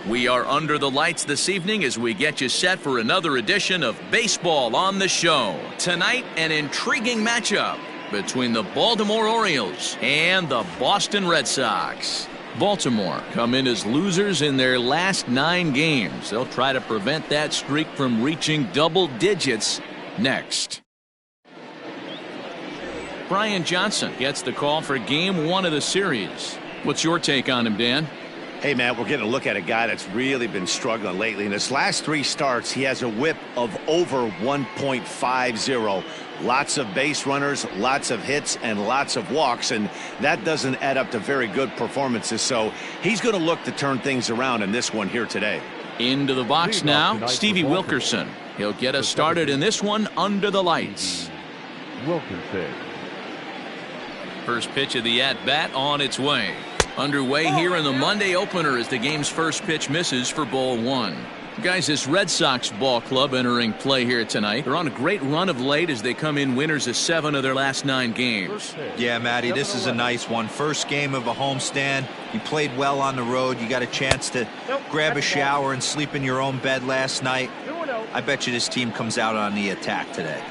We are under the lights this evening as we get you set for another edition of Baseball on the Show. Tonight, an intriguing matchup between the Baltimore Orioles and the Boston Red Sox. Baltimore come in as losers in their last 9 games. They'll try to prevent that streak from reaching double digits next. Brian Johnson gets the call for Game 1 of the series. What's your take on him, Dan? Hey, Matt, we're getting a look at a guy that's really been struggling lately. In his last 3 starts, he has a whip of over 1.50. Lots of base runners, lots of hits, and lots of walks, and that doesn't add up to very good performances. So he's going to look to turn things around in this one here today. Into the box now, Stevie Wilkerson. He'll get us started in this one under the lights. Wilkerson. First pitch of the at-bat on its way. Underway here in the Monday opener as the game's first pitch misses for ball 1. Guys, this Red Sox ball club entering play here tonight. They're on a great run of late as they come in winners of 7 of their last 9 games. Yeah, Matty, this is a nice one. First game of a homestand. You played well on the road. You got a chance to grab a shower and sleep in your own bed last night. I bet you this team comes out on the attack today.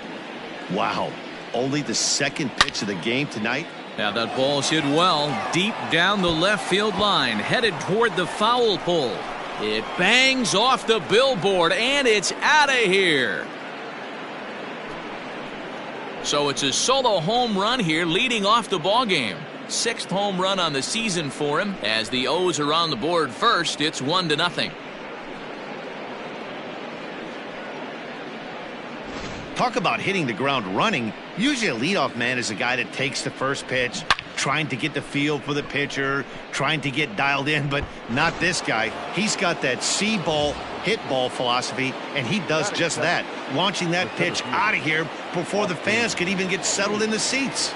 Wow. Only the second pitch of the game tonight. Now that ball's hit well deep down the left field line, headed toward the foul pole. It bangs off the billboard and it's out of here. So it's a solo home run here leading off the ball game. 6th home run on the season for him. As the O's are on the board first, it's 1-0. Talk about hitting the ground running. Usually a leadoff man is a guy that takes the first pitch, trying to get the feel for the pitcher, trying to get dialed in, but not this guy. He's got that see ball, hit ball philosophy, and he does just that, launching that pitch out of here before the fans could even get settled in the seats.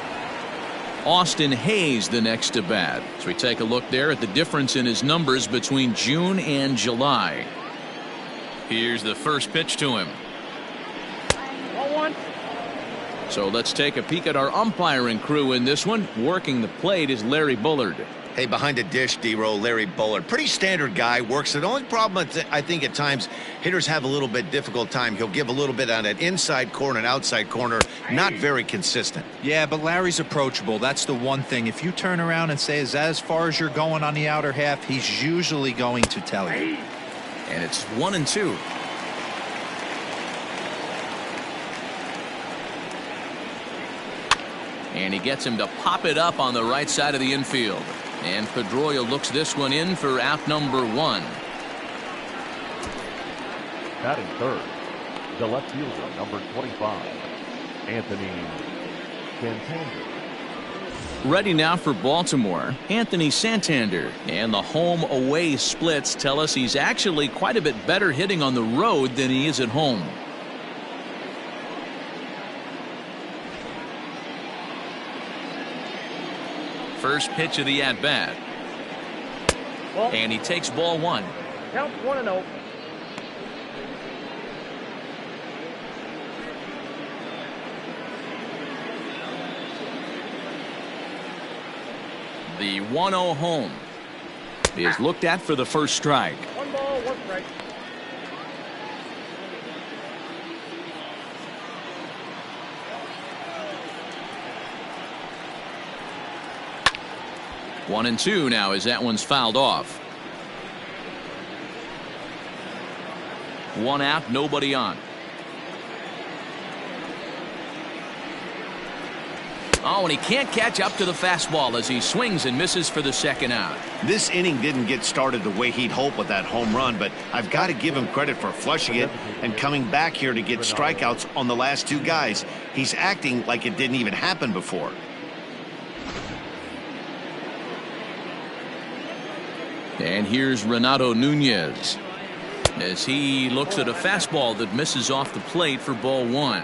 Austin Hayes the next to bat. So we take a look there at the difference in his numbers between June and July. Here's the first pitch to him. So let's take a peek at our umpiring crew in this one. Working the plate is Larry Bullard. Hey, behind the dish, D-Row, Larry Bullard. Pretty standard guy, works it. The only problem I think at times hitters have a little bit difficult time. He'll give a little bit on that inside corner and outside corner. Not very consistent. Yeah, but Larry's approachable. That's the one thing. If you turn around and say, is that as far as you're going on the outer half, he's usually going to tell you. And it's 1-2. And he gets him to pop it up on the right side of the infield. And Pedroia looks this one in for out number 1. Batting third, the left fielder, number 25, Anthony Santander. Ready now for Baltimore, Anthony Santander. And the home-away splits tell us he's actually quite a bit better hitting on the road than he is at home. First pitch of the at-bat. And he takes ball 1. Count 1-0. The 1-0 home is looked at for the first strike. 1 ball, 1 strike. One and 2 now as that one's fouled off. 1 out, nobody on. Oh, and he can't catch up to the fastball as he swings and misses for the second out. This inning didn't get started the way he'd hoped with that home run, but I've got to give him credit for flushing it and coming back here to get strikeouts on the last 2 guys. He's acting like it didn't even happen before. And here's Renato Nunez as he looks at a fastball that misses off the plate for ball 1.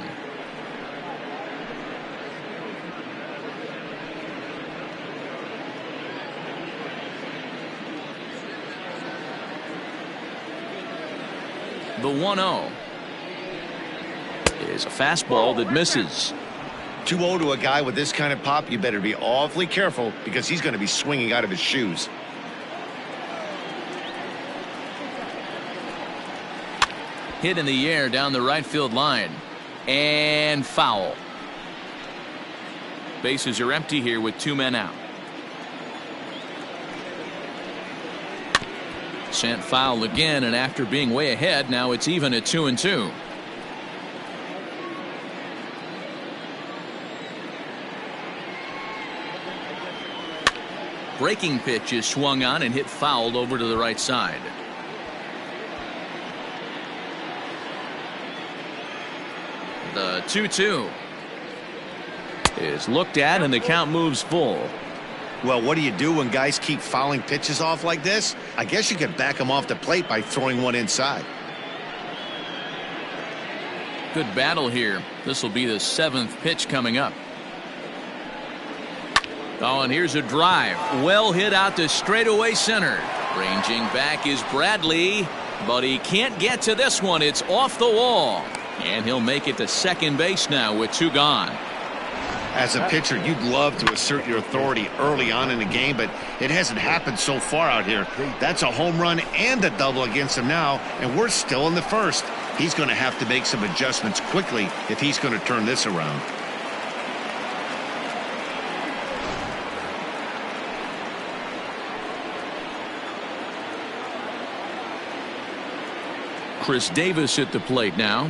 The 1-0 is a fastball that misses. 2-0 to a guy with this kind of pop, you better be awfully careful because he's going to be swinging out of his shoes. Hit in the air down the right field line. And foul. Bases are empty here with 2 men out. Sent foul again, and after being way ahead, now it's even at 2-2. Breaking pitch is swung on and hit fouled over to the right side. The 2-2 is looked at, and the count moves full. Well, what do you do when guys keep fouling pitches off like this? I guess you could back them off the plate by throwing one inside. Good battle here. This will be the 7th pitch coming up. Oh, and here's a drive. Well hit out to straightaway center. Ranging back is Bradley, but he can't get to this one. It's off the wall. And he'll make it to second base now with 2 gone. As a pitcher, you'd love to assert your authority early on in the game, but it hasn't happened so far out here. That's a home run and a double against him now, and we're still in the first. He's going to have to make some adjustments quickly if he's going to turn this around. Chris Davis at the plate now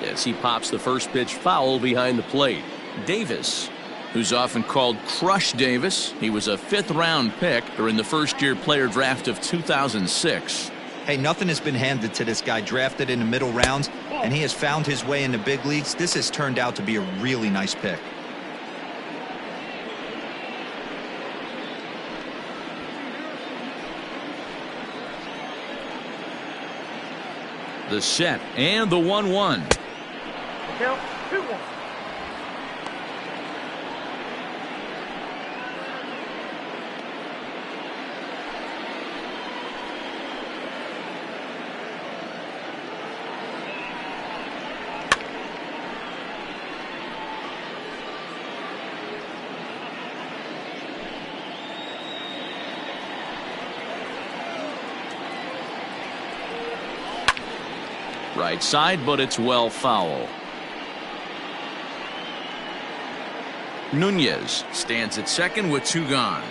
as he pops the first pitch foul behind the plate. Davis, who's often called Crush Davis, he was a 5th-round pick during the first-year player draft of 2006. Hey, nothing has been handed to this guy. Drafted in the middle rounds, and he has found his way in the big leagues. This has turned out to be a really nice pick. The set and the 1-1. Count 2-1. Right side, but it's well foul. Nunez stands at second with 2 gone.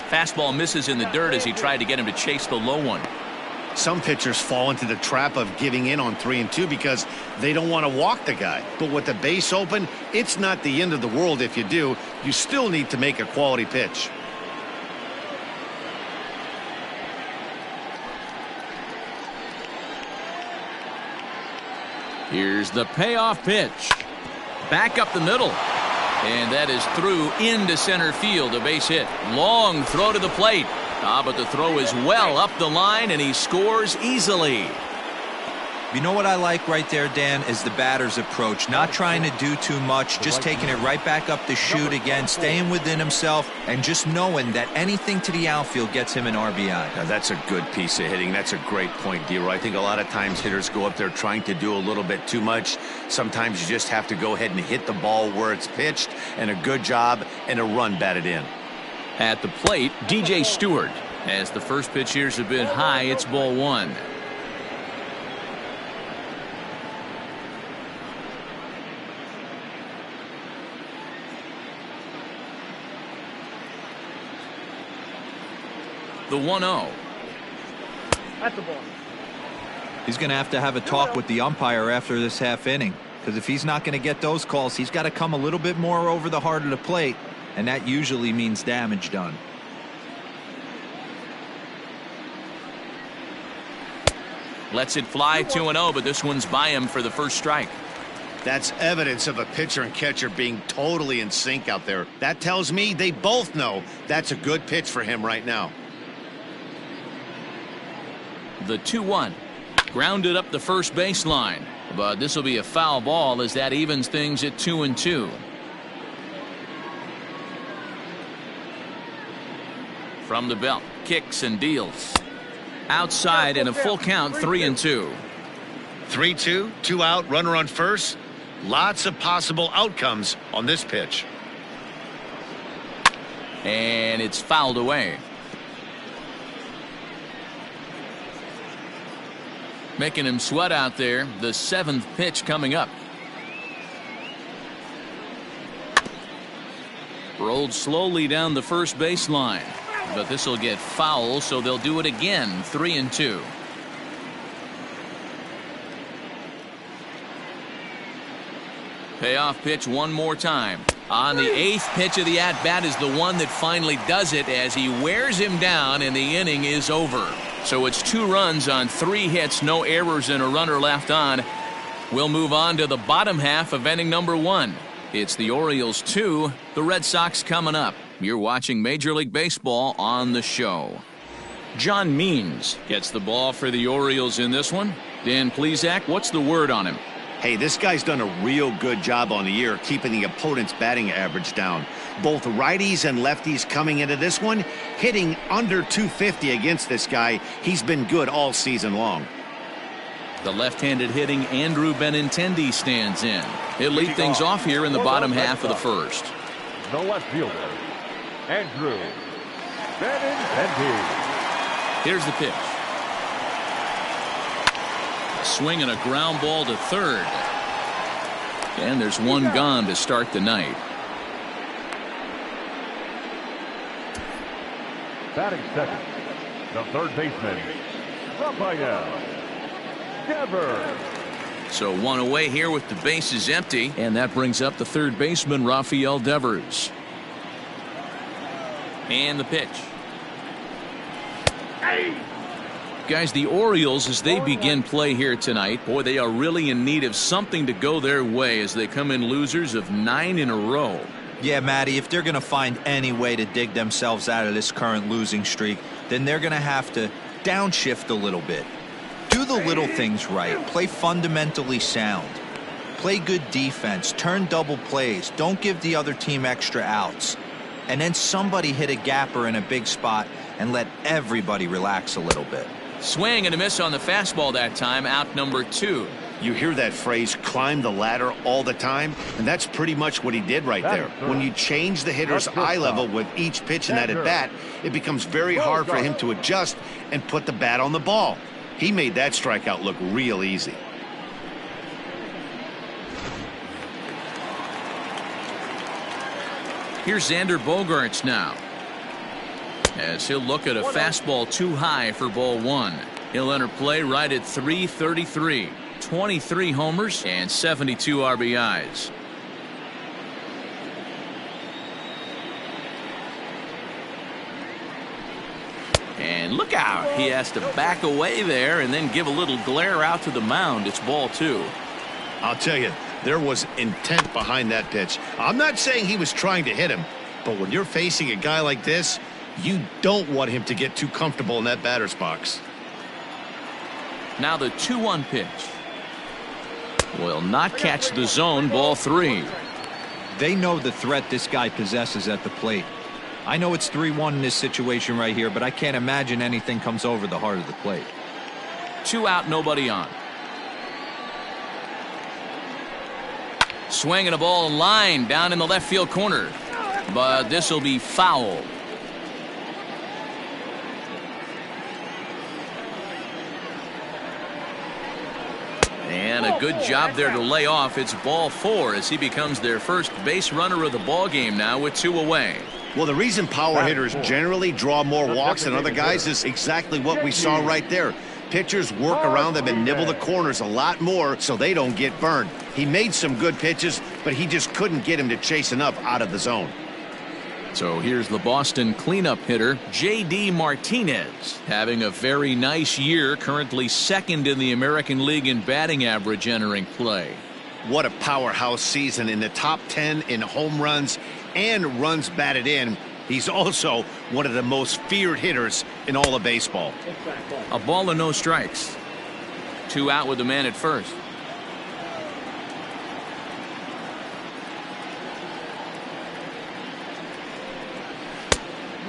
Fastball misses in the dirt as he tried to get him to chase the low one. Some pitchers fall into the trap of giving in on 3-2 because they don't want to walk the guy. But with the base open, it's not the end of the world if you do. You still need to make a quality pitch. Here's the payoff pitch. Back up the middle. And that is through into center field. A base hit. Long throw to the plate. But the throw is well up the line, and he scores easily. You know what I like right there, Dan, is the batter's approach. Not trying to do too much, just taking it right back up the chute again, staying within himself, and just knowing that anything to the outfield gets him an RBI. Now, that's a good piece of hitting. That's a great point, D-Roy. I think a lot of times hitters go up there trying to do a little bit too much. Sometimes you just have to go ahead and hit the ball where it's pitched, and a good job and a run batted in. At the plate, DJ Stewart. As the first pitch here's a bit high, it's ball 1. The 1-0. That's the ball. He's going to have a talk with the umpire after this half inning, because if he's not going to get those calls, he's got to come a little bit more over the heart of the plate, and that usually means damage done. Lets it fly 2-0, but this one's by him for the first strike. That's evidence of a pitcher and catcher being totally in sync out there. That tells me they both know that's a good pitch for him right now. The 2-1. Grounded up the first baseline, but this will be a foul ball as that evens things at 2-2. From the belt, kicks and deals. Outside and a full count, 3-2. 3-2, 2 out, runner on first. Lots of possible outcomes on this pitch. And it's fouled away. Making him sweat out there. The 7th pitch coming up. Rolled slowly down the first baseline. But this will get foul, so they'll do it again. 3-2. Payoff pitch one more time. On the 8th pitch of the at-bat is the one that finally does it as he wears him down, and the inning is over. So it's 2 runs on 3 hits, no errors, and a runner left on. We'll move on to the bottom half of inning number 1. It's the Orioles 2, the Red Sox coming up. You're watching Major League Baseball on the show. John Means gets the ball for the Orioles in this one. Dan Plesac, what's the word on him? Hey, this guy's done a real good job on the year keeping the opponent's batting average down. Both righties and lefties coming into this one, hitting under 250 against this guy. He's been good all season long. The left-handed hitting Andrew Benintendi stands in. He'll lead things off here in the bottom half of the first. The left fielder, Andrew Benintendi. Here's the pitch. Swing and a ground ball to third. And there's one gone to start the night. Batting second, the third baseman, Rafael Devers. So one away here with the bases empty. And that brings up the third baseman, Rafael Devers. And the pitch. Guys, the Orioles, as they begin play here tonight, boy, they are really in need of something to go their way as they come in losers of 9 in a row. Yeah, Matty, if they're going to find any way to dig themselves out of this current losing streak, then they're going to have to downshift a little bit. Do the little things right. Play fundamentally sound. Play good defense. Turn double plays. Don't give the other team extra outs. And then somebody hit a gapper in a big spot and let everybody relax a little bit. Swing and a miss on the fastball that time, out number 2. You hear that phrase, climb the ladder, all the time, and that's pretty much what he did right there. When you change the hitter's eye level with each pitch in that at-bat, it becomes very hard for him to adjust and put the bat on the ball. He made that strikeout look real easy. Here's Xander Bogaerts now, as he'll look at a fastball too high for ball 1. He'll enter play right at .333. 23 homers and 72 RBIs. And look out. He has to back away there and then give a little glare out to the mound. It's ball 2. I'll tell you, there was intent behind that pitch. I'm not saying he was trying to hit him, but when you're facing a guy like this, you don't want him to get too comfortable in that batter's box. Now the 2-1 pitch. Will not catch the zone, ball 3. They know the threat this guy possesses at the plate. I know it's 3-1 in this situation right here, but I can't imagine anything comes over the heart of the plate. 2 out, nobody on. Swing and a ball line down in the left field corner, but this will be foul. And a good job there to lay off. It's ball 4 as he becomes their first base runner of the ball game now with 2 away. Well, the reason power hitters generally draw more walks than other guys is exactly what we saw right there. Pitchers work around them and nibble the corners a lot more so they don't get burned. He made some good pitches, but he just couldn't get him to chase enough out of the zone. So here's the Boston cleanup hitter, J.D. Martinez, having a very nice year, currently 2nd in the American League in batting average entering play. What a powerhouse season, in the top 10 in home runs and runs batted in. He's also one of the most feared hitters in all of baseball. A ball and no strikes. 2 out with the man at first.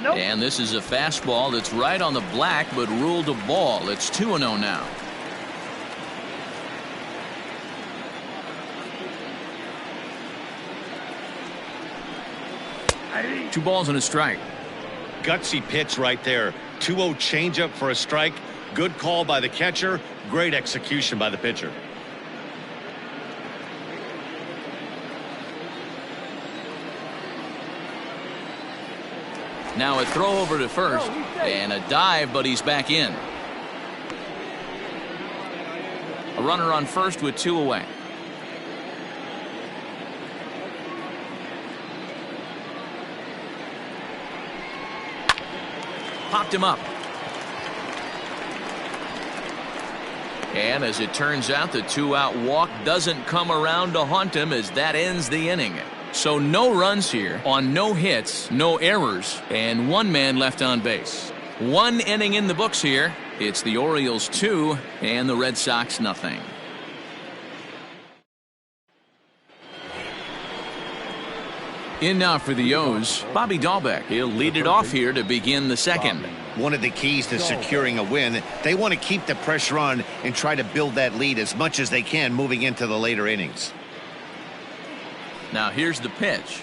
And this is a fastball that's right on the black, but ruled a ball. It's 2-0 now. Two balls and a strike. Gutsy pitch right there. 2-0 changeup for a strike. Good call by the catcher. Great execution by the pitcher. Now a throw over to first, and a dive, but he's back in. A runner on first with 2 away. Popped him up. And as it turns out, the 2-out walk doesn't come around to haunt him as that ends the inning. So no runs here on no hits, no errors, and 1 man left on base. 1 inning in the books here. It's the Orioles 2 and the Red Sox nothing. In now for the O's, Bobby Dahlbeck. He'll lead it off here to begin the second. One of the keys to securing a win, they want to keep the pressure on and try to build that lead as much as they can moving into the later innings. Now here's the pitch.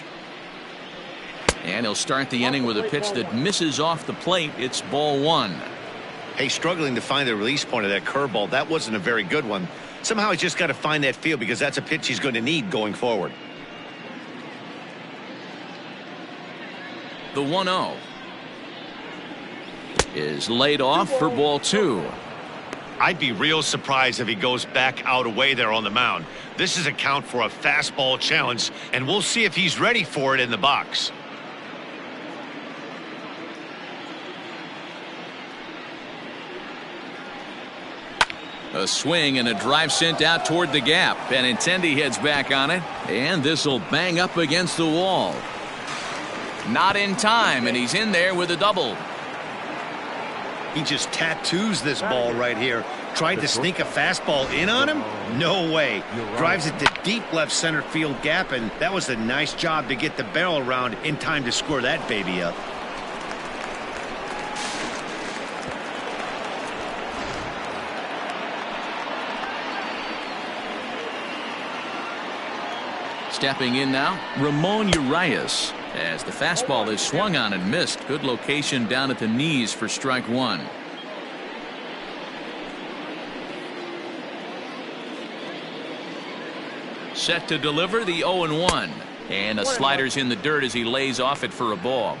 And he'll start the inning with a pitch that misses off the plate. It's ball 1. Hey, struggling to find the release point of that curveball. That wasn't a very good one. Somehow he's just got to find that feel because that's a pitch he's going to need going forward. The 1-0 is laid off for ball 2. I'd be real surprised if he goes back out away there on the mound. This is a count for a fastball challenge, and we'll see if he's ready for it in the box. A swing and a drive sent out toward the gap. Benintendi heads back on it, and this will bang up against the wall. Not in time, and he's in there with a double. He just tattoos this ball right here. Tried to sneak a fastball in on him? No way. Drives it to deep left center field gap, and that was a nice job to get the barrel around in time to score that baby up. Stepping in now, Ramon Urias. As the fastball is swung on and missed. Good location down at the knees for strike 1. Set to deliver the 0-1. And a slider's in the dirt as he lays off it for a ball.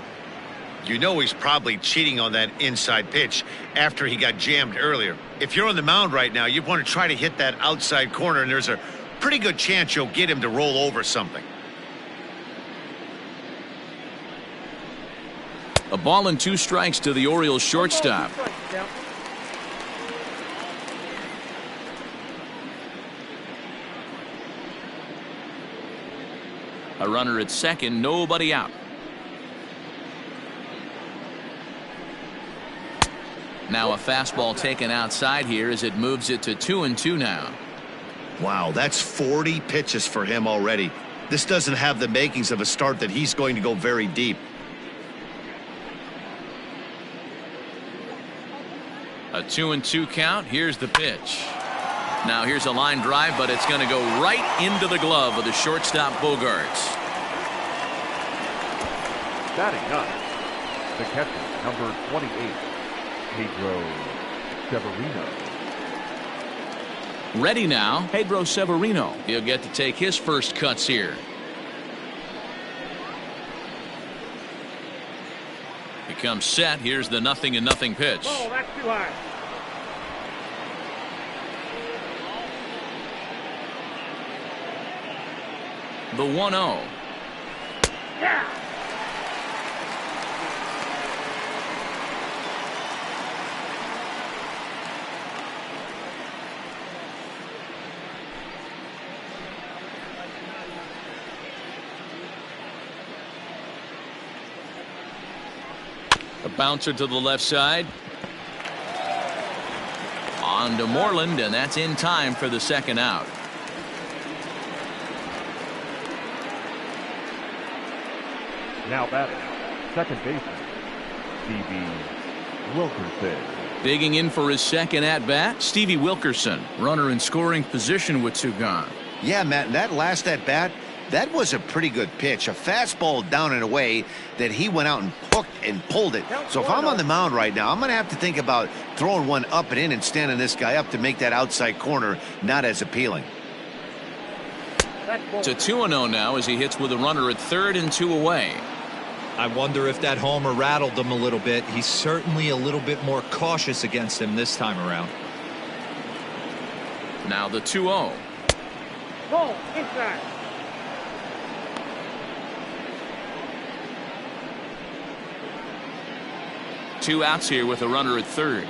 You know he's probably cheating on that inside pitch after he got jammed earlier. If you're on the mound right now, you want to try to hit that outside corner, and there's a pretty good chance you'll get him to roll over something. A ball and 2 strikes to the Orioles shortstop. A runner at second, nobody out. Now a fastball taken outside here as it moves it to 2-2 now. Wow, that's 40 pitches for him already. This doesn't have the makings of a start that he's going to go very deep. A 2-2 count. Here's the pitch. Now here's a line drive, but it's going to go right into the glove of the shortstop Bogarts. Batting up, the catcher, number 28, Pedro Severino. Ready now, Pedro Severino. He'll get to take his first cuts here. Becomes set. Here's the 0-0 pitch. Oh, that's too high. The 1-0. Yeah. A bouncer to the left side. On to Moreland, and that's in time for the second out. Now batting, second baseman, Stevie Wilkerson. Digging in for his second at-bat, Stevie Wilkerson. Runner in scoring position with 2 gone. Yeah, Matt, that last at-bat, That was a pretty good pitch, a fastball down and away that he went out and hooked and pulled it. So if I'm on the mound right now, I'm going to have to think about throwing one up and in and standing this guy up to make that outside corner not as appealing. It's a 2-0 now as he hits with a runner at third and 2 away. I wonder if that homer rattled him a little bit. He's certainly a little bit more cautious against him this time around. Now the 2-0. Ball inside. Two outs here with a runner at third.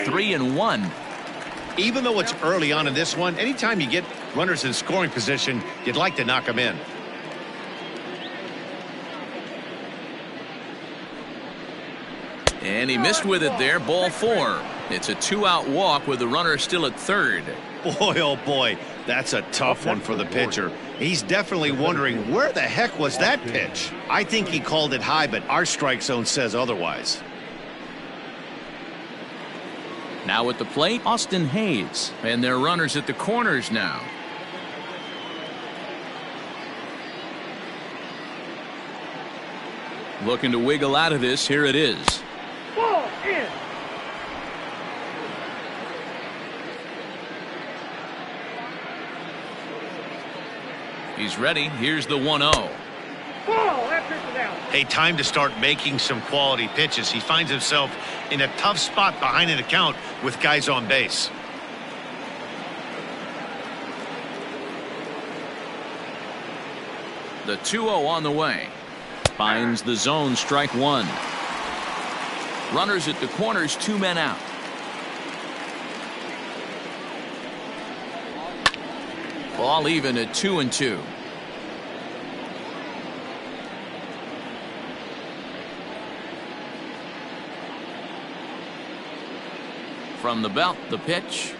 Three and one. Even though it's early on in this one, anytime you get runners in scoring position, you'd like to knock them in. And he missed with it there. Ball 4. It's a 2-out walk with the runner still at third. Boy, oh boy, that's a tough one for the pitcher. He's definitely wondering where the heck was that pitch. I think he called it high, but our strike zone says otherwise. Now at the plate, Austin Hayes. And their runners at the corners now. Looking to wiggle out of this. Here it is. Ball in. He's ready. Here's the 1-0. Ball after the down. Hey, time to start making some quality pitches. He finds himself in a tough spot behind an account with guys on base. The 2-0 on the way. Finds the zone, strike one. Runners at the corners, 2 men out. Ball even at 2-2. From the belt, the pitch.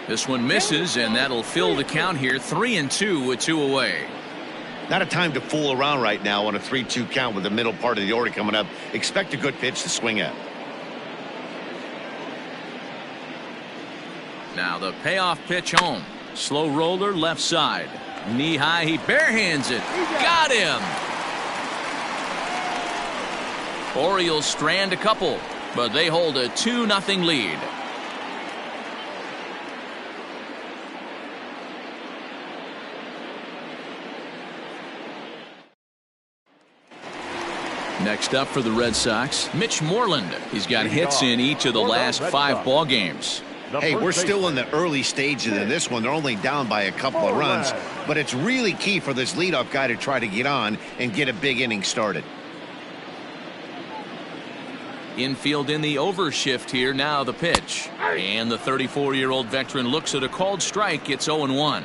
This one misses, and that'll fill the count here. 3-2 with 2 away. Not a time to fool around right now on a 3-2 count with the middle part of the order coming up. Expect a good pitch to swing at. Now the payoff pitch home. Slow roller left side. Knee high, he barehands it. Got him. Orioles strand a couple, but they hold a 2-0 lead. Next up for the Red Sox, Mitch Moreland. He's got hits in each of the last 5 ball games. Hey, we're still in the early stages of this one. They're only down by a couple of runs, but it's really key for this leadoff guy to try to get on and get a big inning started. Infield in the overshift here. Now the pitch. And the 34-year-old veteran looks at a called strike. It's 0-1.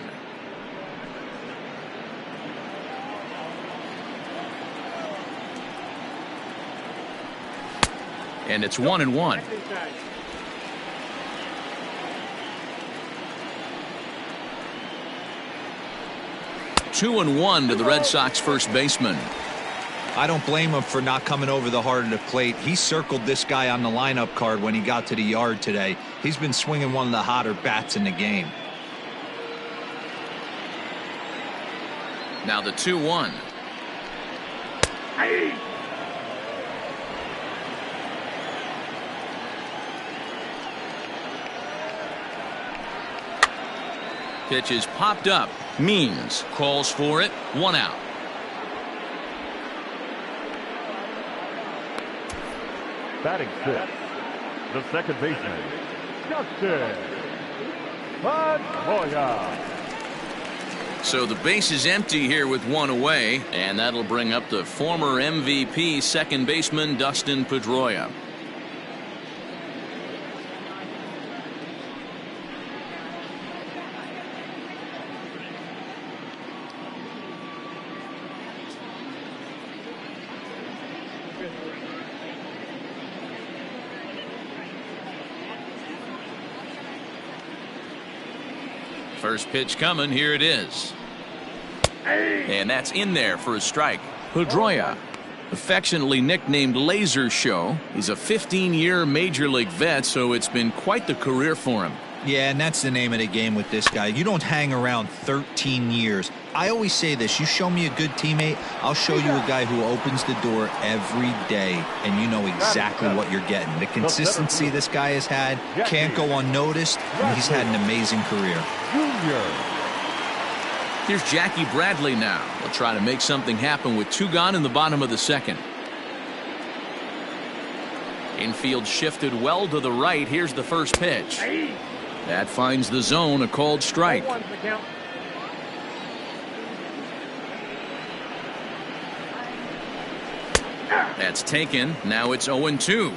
And it's 1-1. 2-1 to the Red Sox first baseman. I don't blame him for not coming over the heart of the plate. He circled this guy on the lineup card when he got to the yard today. He's been swinging one of the hotter bats in the game. Now the 2-1. Pitch is popped up. Means calls for it. 1 out. Batting 6, the second baseman, Justin Pedroia. So the base is empty here with 1 away, and that'll bring up the former MVP second baseman Dustin Pedroia. First pitch coming. Here it is. And that's in there for a strike. Pedroia Affectionately nicknamed Laser Show, he's a 15-year Major League vet, so it's been quite the career for him. Yeah, and that's the name of the game with this guy. You don't hang around 13 years. I always say this, you show me a good teammate, I'll show you a guy who opens the door every day, and you know exactly what you're getting. The consistency this guy has had can't go unnoticed, and he's had an amazing career. Here's Jackie Bradley now. We'll try to make something happen with 2 gone in the bottom of the second. Infield shifted well to the right. Here's the first pitch. That finds the zone, a called strike. That's taken. Now it's 0-2.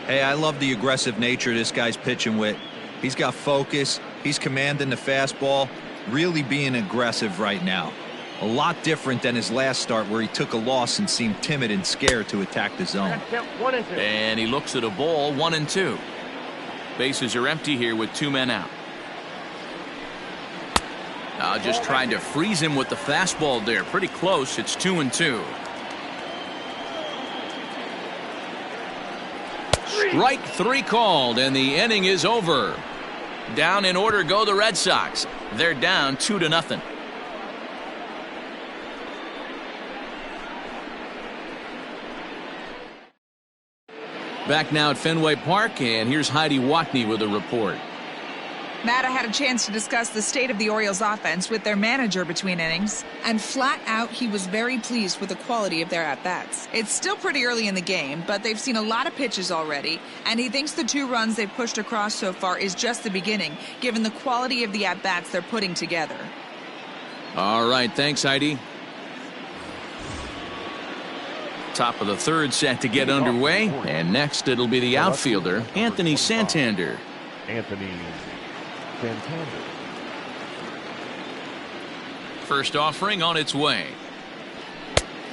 Hey, I love the aggressive nature this guy's pitching with. He's got focus. He's commanding the fastball. Really being aggressive right now. A lot different than his last start where he took a loss and seemed timid and scared to attack the zone. And he looks at a ball, 1-2. Bases are empty here with 2 men out. Just trying to freeze him with the fastball there. Pretty close. It's 2-2. Strike 3 called, and the inning is over. Down in order go the Red Sox. They're down 2-0. Back now at Fenway Park, and here's Heidi Watney with a report. Matt, I had a chance to discuss the state of the Orioles offense with their manager between innings, and flat out he was very pleased with the quality of their at-bats. It's still pretty early in the game, but they've seen a lot of pitches already, and he thinks the 2 runs they've pushed across so far is just the beginning, given the quality of the at-bats they're putting together. All right, thanks, Heidi. Top of the third set to get underway, and next it'll be the outfielder, Anthony Santander. Anthony Santander. First offering on its way.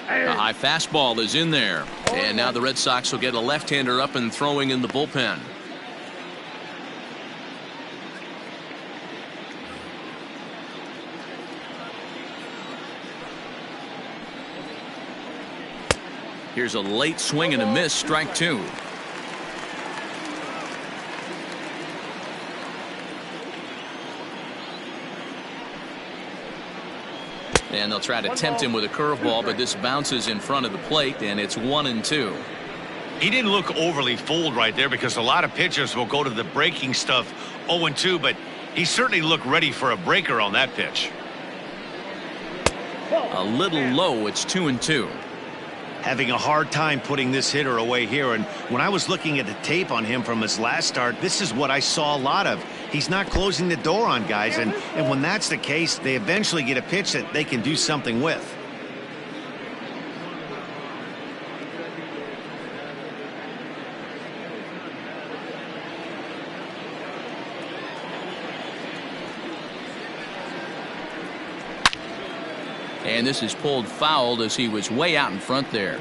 A high fastball is in there, and now the Red Sox will get a left-hander up and throwing in the bullpen. Here's a late swing and a miss, strike 2. And they'll try to tempt him with a curveball, but this bounces in front of the plate, and it's 1-2. He didn't look overly fooled right there because a lot of pitchers will go to the breaking stuff 0-2, but he certainly looked ready for a breaker on that pitch. A little low, it's 2-2. Having a hard time putting this hitter away here, and when I was looking at the tape on him from his last start, this is what I saw a lot of. He's not closing the door on guys, and when that's the case, they eventually get a pitch that they can do something with. And this is pulled foul as he was way out in front there.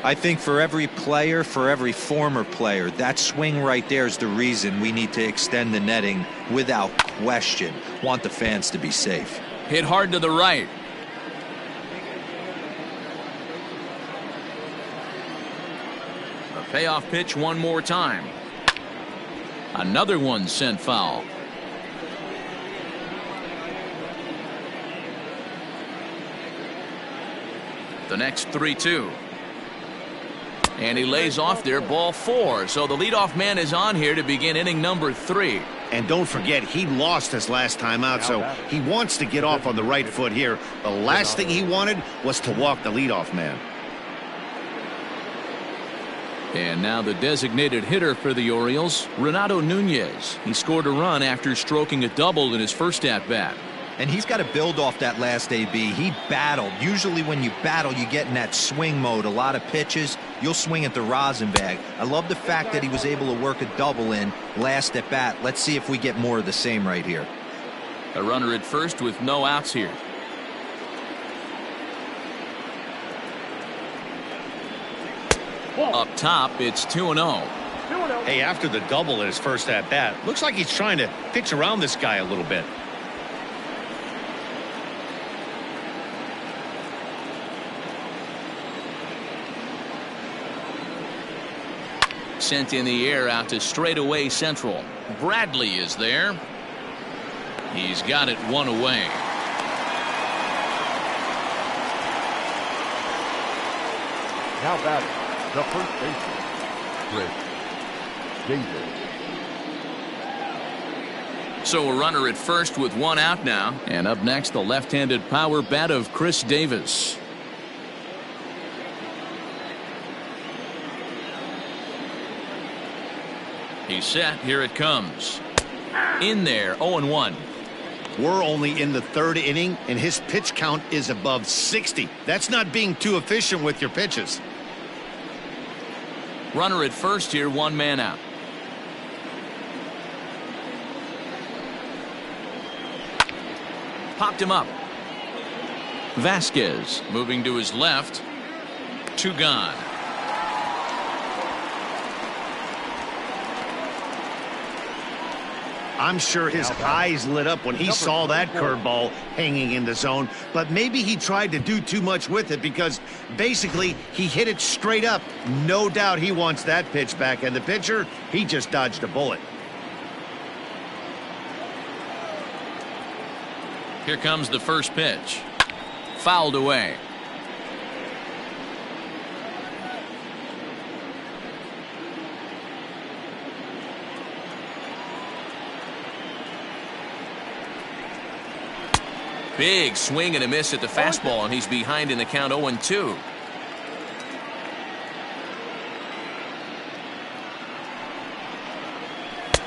I think for every player, for every former player, that swing right there is the reason we need to extend the netting without question. Want the fans to be safe. Hit hard to the right. A payoff pitch one more time. Another one sent foul. The next 3-2. And he lays off there, ball 4. So the leadoff man is on here to begin inning number 3. And don't forget, he lost his last time out, so he wants to get off on the right foot here. The last thing he wanted was to walk the leadoff man. And now the designated hitter for the Orioles, Renato Nunez. He scored a run after stroking a double in his first at-bat. And he's got to build off that last AB. He battled. Usually when you battle, you get in that swing mode. A lot of pitches, you'll swing at the rosin bag. I love the fact that he was able to work a double in last at bat. Let's see if we get more of the same right here. A runner at first with no outs here. Up top, it's 2-0. Hey, after the double in his first at bat, looks like he's trying to pitch around this guy a little bit. Sent in the air out to straightaway central. Bradley is there. He's got it one away. Now batting, the first baseman, Chris Davis. So a runner at first with one out now. And up next, the left-handed power bat of Chris Davis. He's set. Here it comes. In there, 0-1. We're only in the third inning, and his pitch count is above 60. That's not being too efficient with your pitches. Runner at first here, one man out. Popped him up. Vasquez moving to his left. Two gone. I'm sure his eyes lit up when he saw that curveball hanging in the zone, but maybe he tried to do too much with it because basically he hit it straight up. No doubt he wants that pitch back, and the pitcher, he just dodged a bullet. Here comes the first pitch. Fouled away. Big swing and a miss at the fastball, and he's behind in the count 0-2.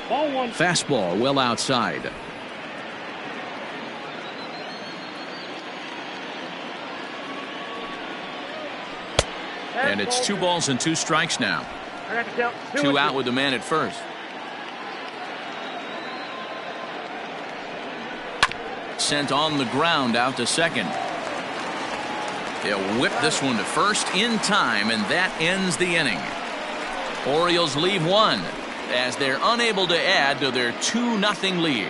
Ball one. Fastball well outside. And it's 2 balls and 2 strikes now. I got to count. 2 out with the man at first. Sent on the ground out to second. They'll whip this one to first in time, and that ends the inning. Orioles leave 1 as they're unable to add to their 2-0 lead.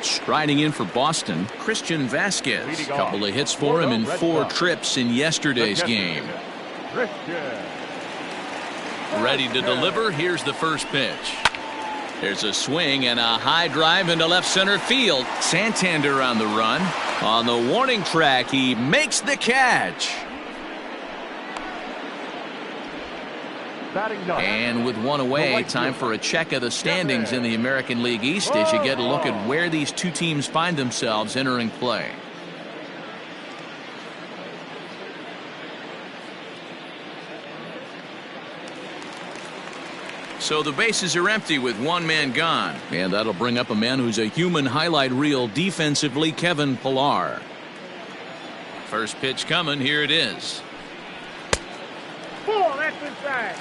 Striding in for Boston, Christian Vasquez. A couple of hits for him in 4 trips in yesterday's game. Ready to deliver. Here's the first pitch. There's a swing and a high drive into left center field. Santander on the run. On the warning track, he makes the catch. And with 1 away, time for a check of the standings in the American League East as you get a look at where these 2 teams find themselves entering play. So the bases are empty with 1 man gone. And that'll bring up a man who's a human highlight reel defensively, Kevin Pillar. First pitch coming. Here it is. Ball, that's inside.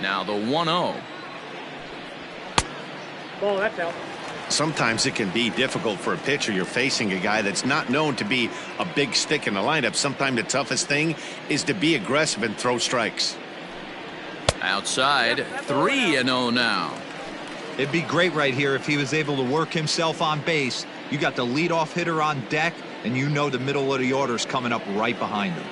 Now the 1-0. Ball, that's out. Sometimes it can be difficult for a pitcher. You're facing a guy that's not known to be a big stick in the lineup. Sometimes the toughest thing is to be aggressive and throw strikes. Outside, 3-0 now. It'd be great right here if he was able to work himself on base. You got the leadoff hitter on deck, and you know the middle of the order's coming up right behind him.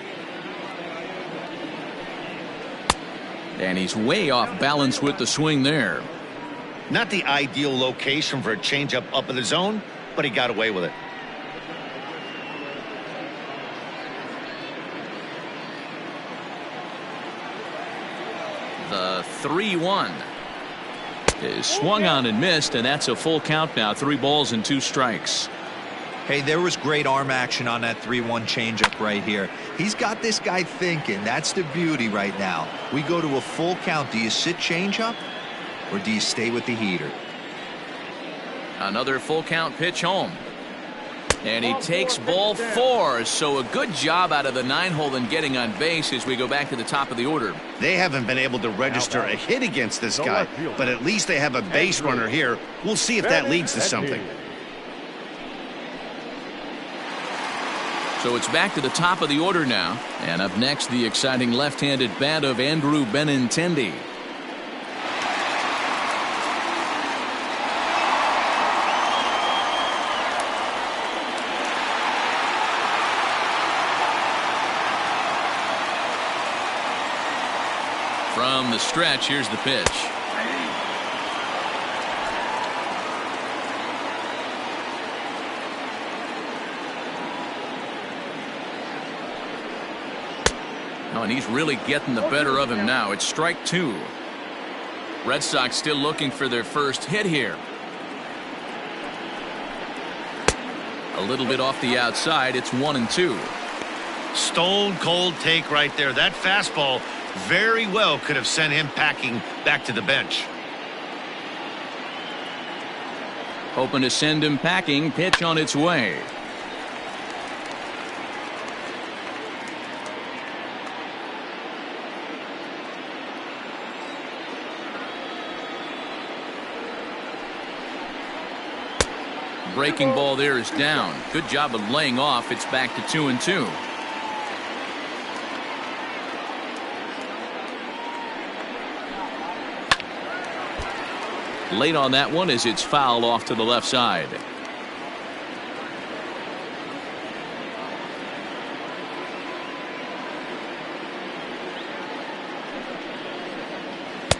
And he's way off balance with the swing there. Not the ideal location for a changeup up in the zone, but he got away with it. The 3-1 is swung on and missed, and that's a full count now. 3 balls and 2 strikes. Hey, there was great arm action on that 3-1 changeup right here. He's got this guy thinking. That's the beauty right now. We go to a full count. Do you sit changeup, or do you stay with the heater? Another full count pitch home. And he takes ball 4. So a good job out of the 9-hole in getting on base as we go back to the top of the order. They haven't been able to register a hit against this guy, but at least they have a base runner here. We'll see if that leads to something. So it's back to the top of the order now. And up next, the exciting left-handed bat of Andrew Benintendi. From the stretch, here's the pitch. Oh, and he's really getting the better of him now. It's strike two. Red Sox still looking for their first hit here. A little bit off the outside. It's 1-2. Stone cold take right there. That fastball very well could have sent him packing back to the bench. Hoping to send him packing. Pitch on its way. Breaking ball there is down. Good job of laying off. It's back to 2-2. Late on that one as it's fouled off to the left side.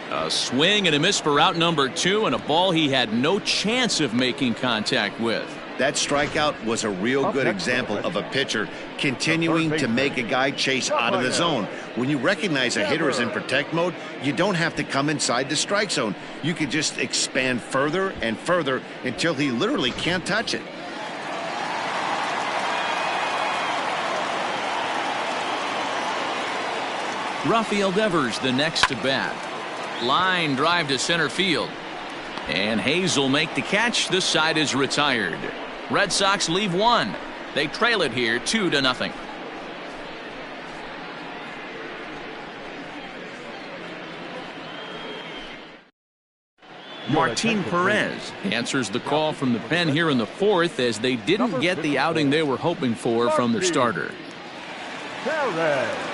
A swing and a miss for out number 2, and a ball he had no chance of making contact with. That strikeout was a real good example of a pitcher continuing to make a guy chase out of the zone. When you recognize a hitter is in protect mode, you don't have to come inside the strike zone. You can just expand further and further until he literally can't touch it. Rafael Devers the next to bat. Line drive to center field. And Hayes will make the catch. This side is retired. Red Sox leave one. They trail it here 2-0. Martin Perez answers the call from the pen here in the fourth as they didn't get the outing they were hoping for from their starter. Perez.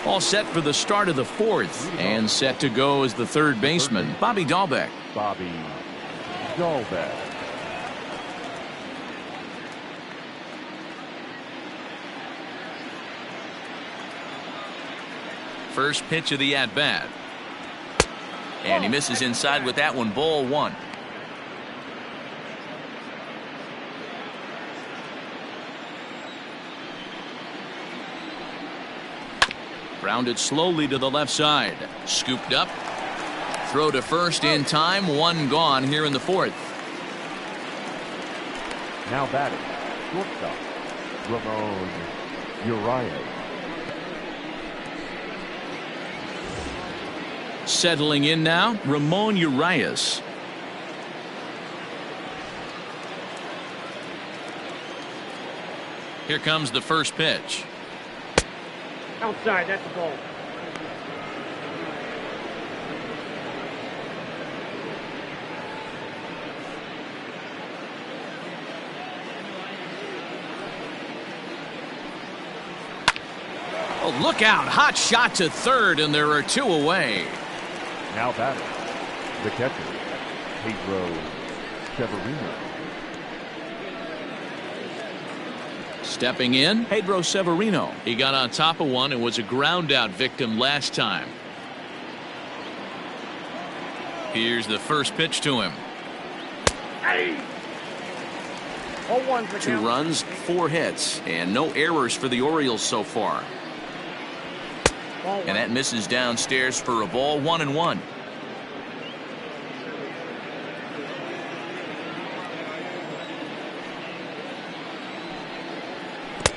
All set for the start of the fourth, and set to go as the third baseman, Bobby Dahlbeck. Bobby Dahlbeck. First pitch of the at-bat. And he misses inside with that one, ball one. Grounded slowly to the left side. Scooped up. Throw to first in time. One gone here in the fourth. Now batting, shortstop, Ramon Urias. Settling in now, Ramon Urias. Here comes the first pitch. Outside, that's the ball. Oh, look out. Hot shot to third, and there are two away. Now batting, the catcher, Pedro Severino. Stepping in, Pedro Severino. He got on top of one and was a ground out victim last time. Here's the first pitch to him. Hey! 0-1 for 2 count. runs, 4 hits, and no errors for the Orioles so far. Ball And one. that misses downstairs for a ball, 1-1.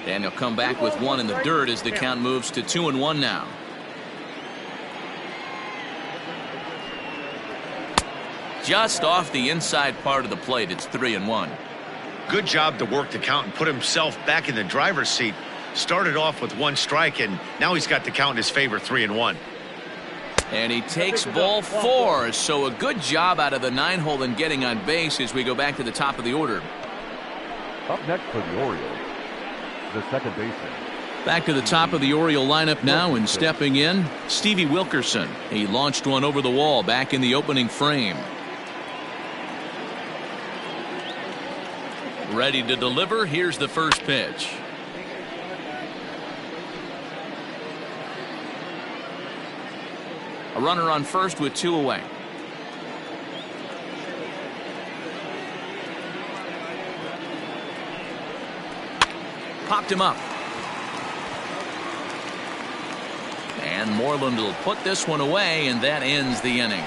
And he'll come back with one in the dirt as the count moves to 2-1 now. Just off the inside part of the plate, it's 3-1. Good job to work the count and put himself back in the driver's seat. Started off with 1 strike, and now he's got the count in his favor, 3-1. And he takes ball 4, so a good job out of the 9-hole in getting on base as we go back to the top of the order. Up next for the Orioles, the second baseman. Back to the top of the Oriole lineup now, and stepping in, Stevie Wilkerson. He launched one over the wall back in the opening frame. Ready to deliver. Here's the first pitch. A runner on first with 2 away. Popped him up. And Moreland will put this one away, and that ends the inning.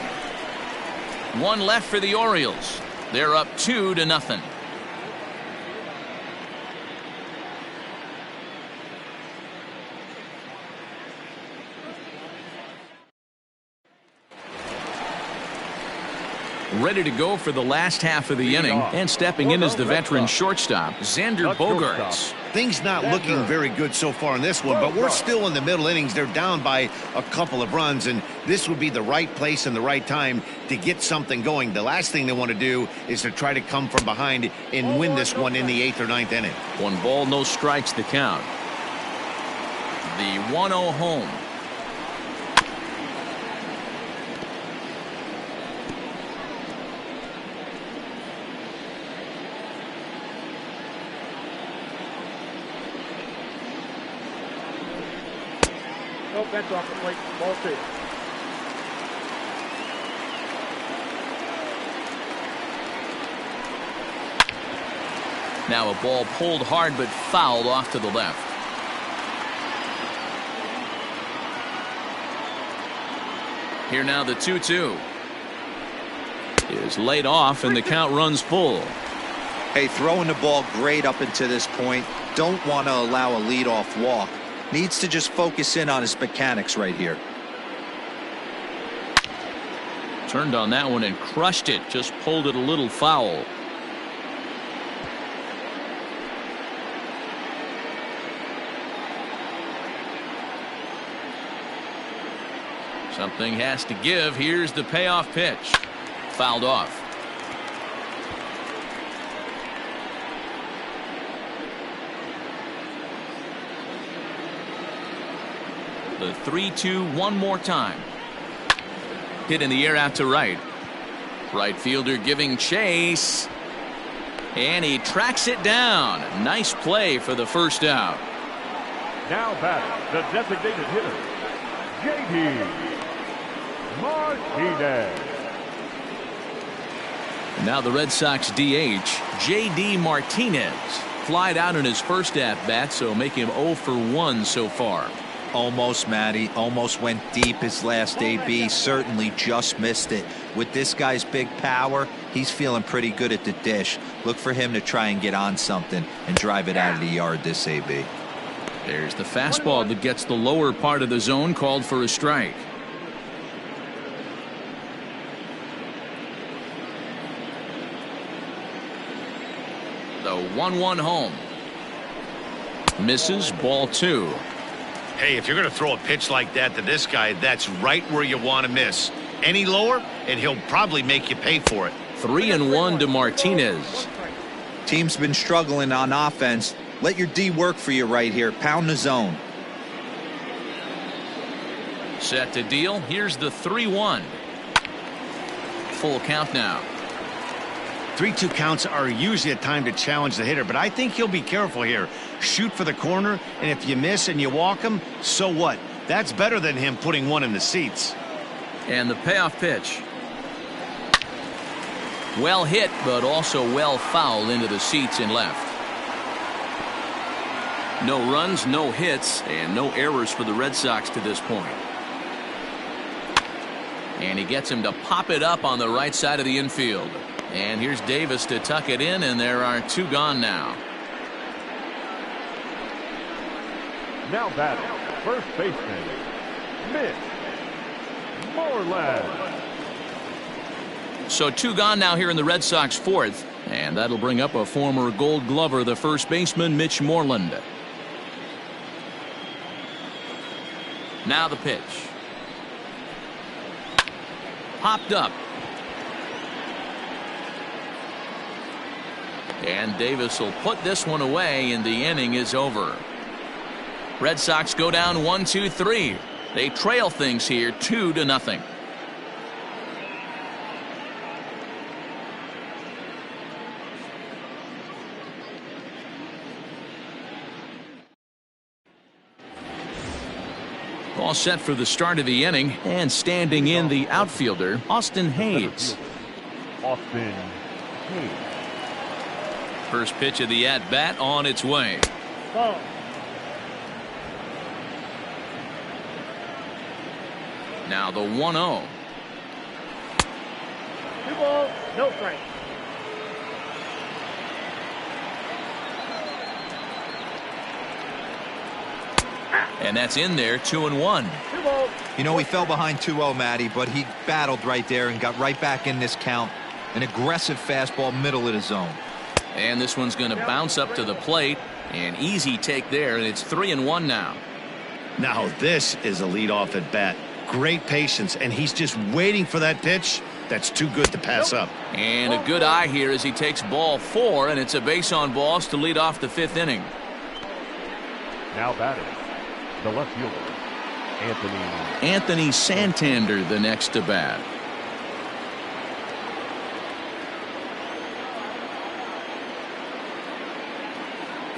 1 left for the Orioles. They're up 2-0. Ready to go for the last half of the inning, and stepping in is the veteran shortstop, Xander Bogaerts. Things not looking very good so far in this one, but we're still in the middle innings. They're down by a couple of runs, and this would be the right place and the right time to get something going. The last thing they want to do is to try to come from behind and win this one in the 8th or 9th inning. 1 ball, no strikes to count. The 1-0 home. Nope, that's off the plate. Ball 2. Now a ball pulled hard but fouled off to the left. Here now the 2-2 is laid off, and the count runs full. Hey, throwing the ball great up until this point. Don't want to allow a leadoff walk. Needs to just focus in on his mechanics right here. Turned on that one and crushed it. Just pulled it a little foul. Something has to give. Here's the payoff pitch. Fouled off. The 3-2 one more time. Hit in the air out to right. Right fielder giving chase. And he tracks it down. Nice play for the first out. Now batting, the designated hitter, J.D. Martinez. Now the Red Sox DH, J.D. Martinez. Flied out in his first at-bat, so make him 0 for 1 so far. Almost, Matty. Almost went deep his last AB. Certainly just missed it. With this guy's big power, he's feeling pretty good at the dish. Look for him to try and get on something and drive it out of the yard this AB. There's the fastball that gets the lower part of the zone, called for a strike. The 1-1 home. Misses, ball 2. Hey, if you're going to throw a pitch like that to this guy, that's right where you want to miss. Any lower, and he'll probably make you pay for it. 3-1 to Martinez. Team's been struggling on offense. Let your D work for you right here. Pound the zone. Set to deal. Here's the 3-1. Full count now. 3-2 counts are usually a time to challenge the hitter, but I think he'll be careful here. Shoot for the corner, and if you miss and you walk him, so what? That's better than him putting one in the seats. And the payoff pitch. Well hit, but also well fouled into the seats and left. No runs, no hits, and no errors for the Red Sox to this point. And he gets him to pop it up on the right side of the infield. And here's Davis to tuck it in, and there are 2 gone now. Now batting, first baseman, Mitch Moreland. So 2 gone now here in the Red Sox 4th, and that'll bring up a former Gold Glover, the first baseman, Mitch Moreland. Now the pitch. popped up. And Davis will put this one away, and the inning is over. Red Sox go down 1-2-3. They trail things here 2-0. All set for the start of the inning, and standing in the outfielder, Austin Hayes. Austin Hayes. First pitch of the at-bat on its way. Ball. Now the 1-0. 2 balls, no strikes. And that's in there, 2-1. 2 balls. You know, he fell behind 2-0, Matty, but he battled right there and got right back in this count. An aggressive fastball, middle of the zone. And this one's going to bounce up to the plate. An easy take there, and it's 3-1 now. Now this is a leadoff at bat. Great patience, and he's just waiting for that pitch. That's too good to pass up. And a good eye here as he takes ball 4, and it's a base on balls to lead off the 5th inning. Now batting, the left fielder, Anthony Santander, the next to bat.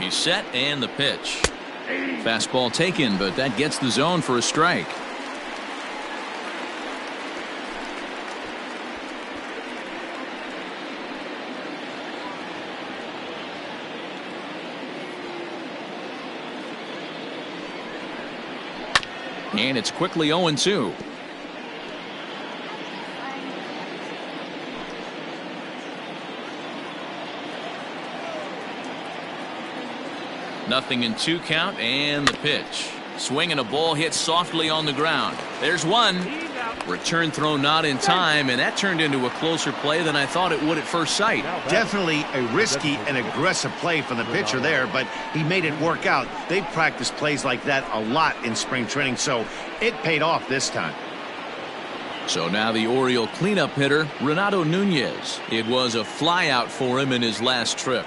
He's set, and the pitch. Fastball taken, but that gets the zone for a strike. And it's quickly 0-2. Nothing in 2 count, and the pitch. Swinging a ball hit softly on the ground. There's one. Return throw not in time, and that turned into a closer play than I thought it would at first sight. Definitely a risky and aggressive play from the pitcher there, but he made it work out. They've practiced plays like that a lot in spring training, so it paid off this time. So now the Oriole cleanup hitter, Renato Nunez. It was a flyout for him in his last trip.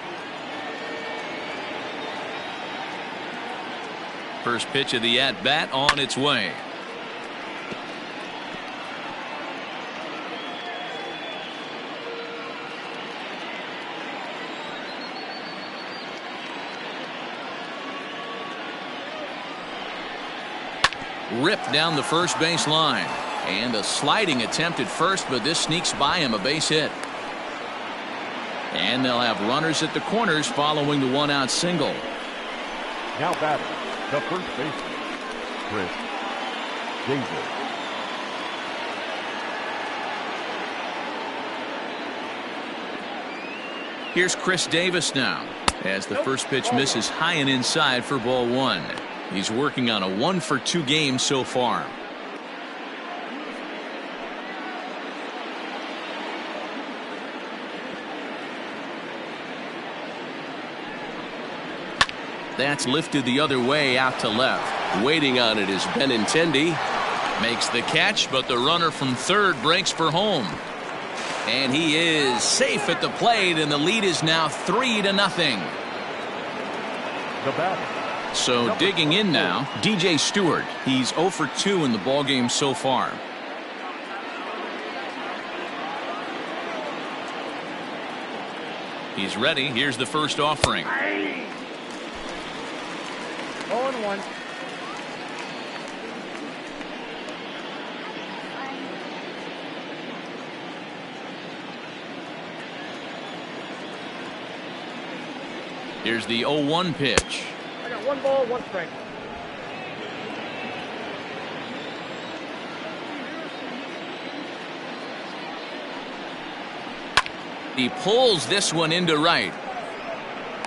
First pitch of the at-bat on its way. Ripped down the first base line. And a sliding attempt at first, but this sneaks by him, a base hit. And they'll have runners at the corners following the 1-out single. now batting, the first baseman, Chris Davis. Here's Chris Davis now as the first pitch misses high and inside for ball 1. He's working on a 1-for-2 game so far. That's lifted the other way out to left. Waiting on it is Benintendi. Makes the catch, but the runner from third breaks for home. And he is safe at the plate, and the lead is now 3-0. The batter. So digging in now, DJ Stewart. He's 0 for 2 in the ballgame so far. He's ready. Here's the first offering. 0-1. Here's the 0-1 pitch. I got 1 ball, 1 strike. He pulls this one into right.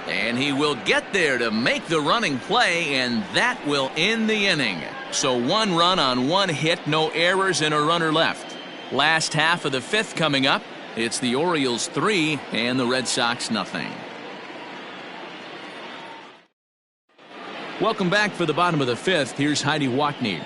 And he will get there to make the running play, and that will end the inning. So 1 run on 1 hit, no errors, and a runner left. Last half of the 5th coming up. It's the Orioles 3 and the Red Sox nothing. Welcome back for the bottom of the 5th. Here's Heidi Watney.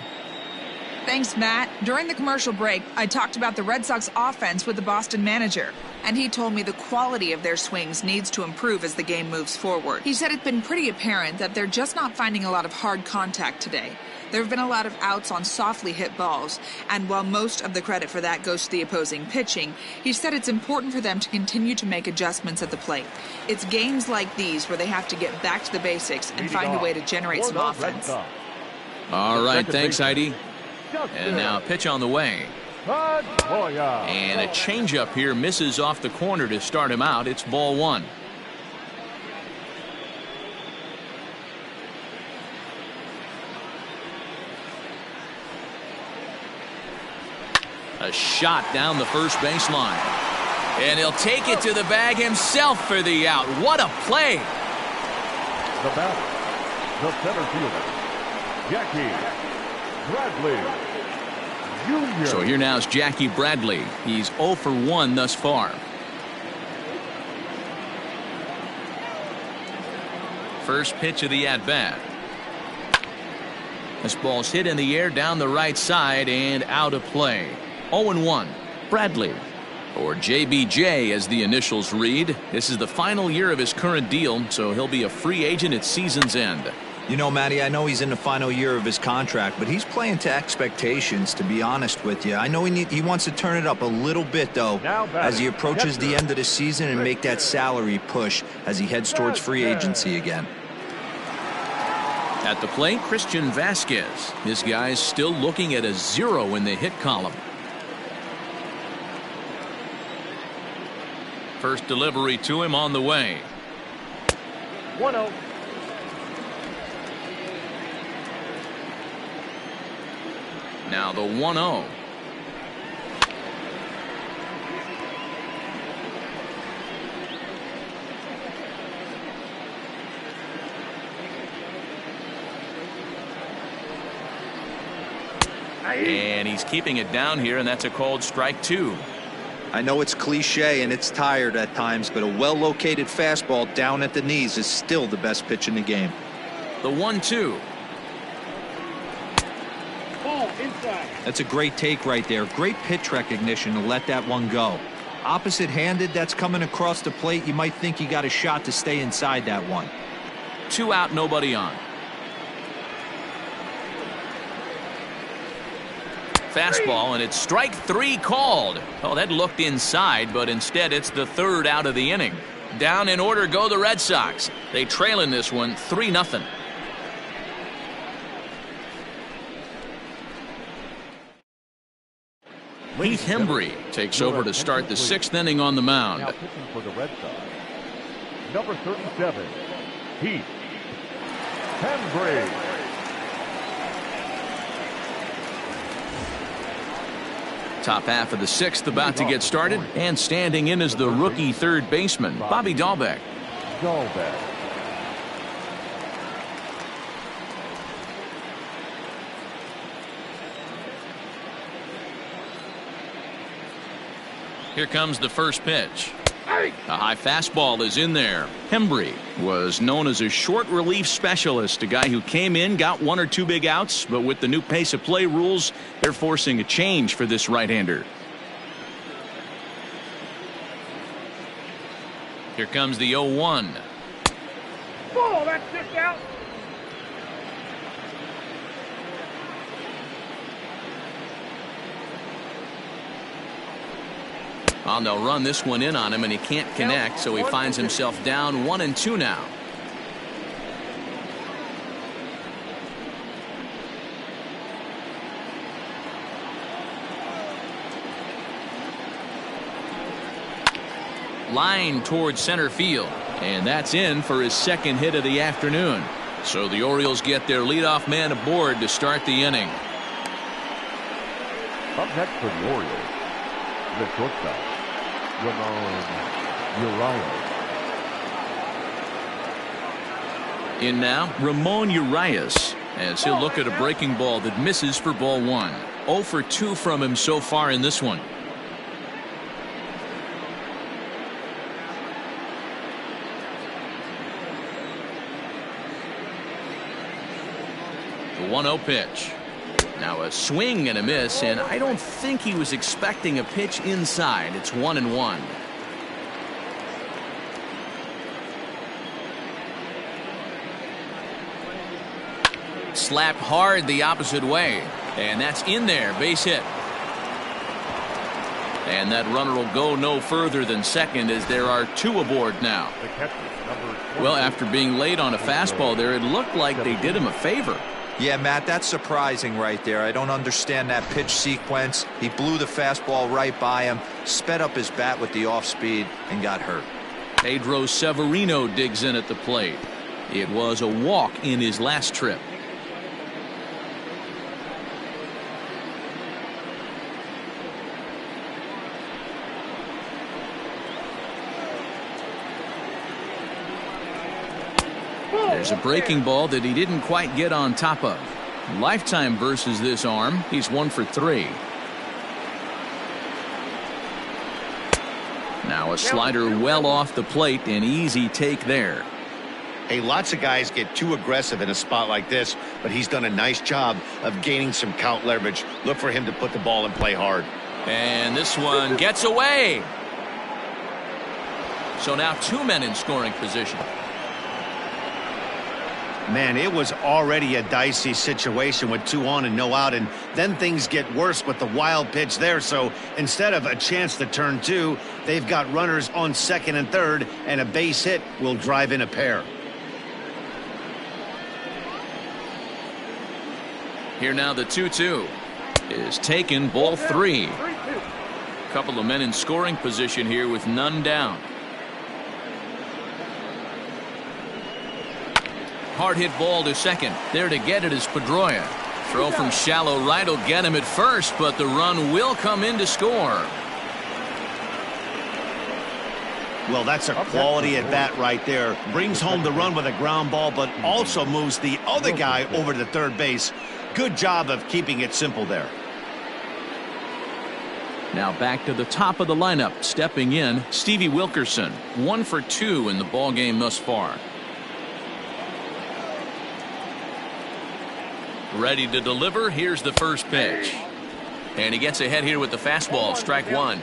Thanks, Matt. During the commercial break, I talked about the Red Sox offense with the Boston manager, and he told me the quality of their swings needs to improve as the game moves forward. He said it's been pretty apparent that they're just not finding a lot of hard contact today. There have been a lot of outs on softly hit balls, and while most of the credit for that goes to the opposing pitching, he said it's important for them to continue to make adjustments at the plate. It's games like these where they have to get back to the basics and find a way to generate some offense. All right, thanks, Heidi. And now pitch on the way. And a changeup here misses off the corner to start him out. It's ball one. A shot down the first baseline. And he'll take it to the bag himself for the out. What a play. The batter, the center fielder, Jackie Bradley Jr. So here now is Jackie Bradley. He's 0 for 1 thus far. First pitch of the at-bat. This ball's hit in the air down the right side and out of play. 0-1. Bradley, or JBJ as the initials read. This is the final year of his current deal, so he'll be a free agent at season's end. You know, Matty, I know he's in the final year of his contract, but he's playing to expectations, to be honest with you. I know he wants to turn it up a little bit, though, as he approaches the end of the season and make that salary push as he heads towards free agency again. At the plate, Christian Vasquez. This guy's still looking at a 0 in the hit column. First delivery to him on the way. 1-0. Now the 1-0. And he's keeping it down here, and that's a called strike 2. I know it's cliche and it's tired at times, but a well-located fastball down at the knees is still the best pitch in the game. The 1-2. Ball inside. That's a great take right there. Great pitch recognition to let that one go. Opposite-handed, that's coming across the plate. You might think you got a shot to stay inside that one. 2 out, nobody on. Fastball, and it's strike 3 called. Oh, that looked inside, but instead it's the 3rd out of the inning. Down in order go the Red Sox. They trail in this one 3-0. Heath Hembree takes over to start the 6th inning on the mound. Now pitching for the Red Sox, number 37, Heath Hembree. Top half of the 6th about to get started, and standing in is the rookie third baseman, Bobby Dahlbeck. Here comes the first pitch. A high fastball is in there. Hembree was known as a short relief specialist, a guy who came in, got 1 or 2 big outs, but with the new pace of play rules, they're forcing a change for this right-hander. Here comes the 0-1. Ball, that's 6 out. Well, they'll run this one in on him, and he can't connect, so he finds himself down 1-2 now. Line towards center field, and that's in for his 2nd hit of the afternoon. So the Orioles get their leadoff man aboard to start the inning. Up next for the Orioles, the shortstop, Ramon Urias. In now, Ramon Urias, as he'll look at a breaking ball that misses for ball 1. 0 for 2 from him so far in this one. The 1-0 pitch. Now a swing and a miss, and I don't think he was expecting a pitch inside. It's 1-1. Slapped hard the opposite way, and that's in there. Base hit. And that runner will go no further than second as there are two aboard now. Well, after being late on a fastball there, it looked like they did him a favor. Yeah, Matt, that's surprising right there. I don't understand that pitch sequence. He blew the fastball right by him, sped up his bat with the off speed, and got hurt. Pedro Severino digs in at the plate. It was a walk in his last trip. There's a breaking ball that he didn't quite get on top of. Lifetime versus this arm. He's 1 for 3. Now a slider well off the plate. An easy take there. Hey, lots of guys get too aggressive in a spot like this, but he's done a nice job of gaining some count leverage. Look for him to put the ball and play hard. And this one gets away. So now 2 men in scoring position. Man, it was already a dicey situation with 2 on and no out, and then things get worse with the wild pitch there. So instead of a chance to turn 2, they've got runners on second and third, and a base hit will drive in a pair. Here now the 2-2 is taken, ball 3. Couple of men in scoring position here with none down. Hard hit ball to second. There to get it is Pedroia. Throw from shallow right will get him at first, but the run will come in to score. Well, that's a quality at bat right there. Brings home the run with a ground ball, but also moves the other guy over to third base. Good job of keeping it simple there. Now back to the top of the lineup. Stepping in, Stevie Wilkerson. 1 for 2 in the ball game thus far. Ready to deliver. Here's the first pitch. And he gets ahead here with the fastball. Strike 1.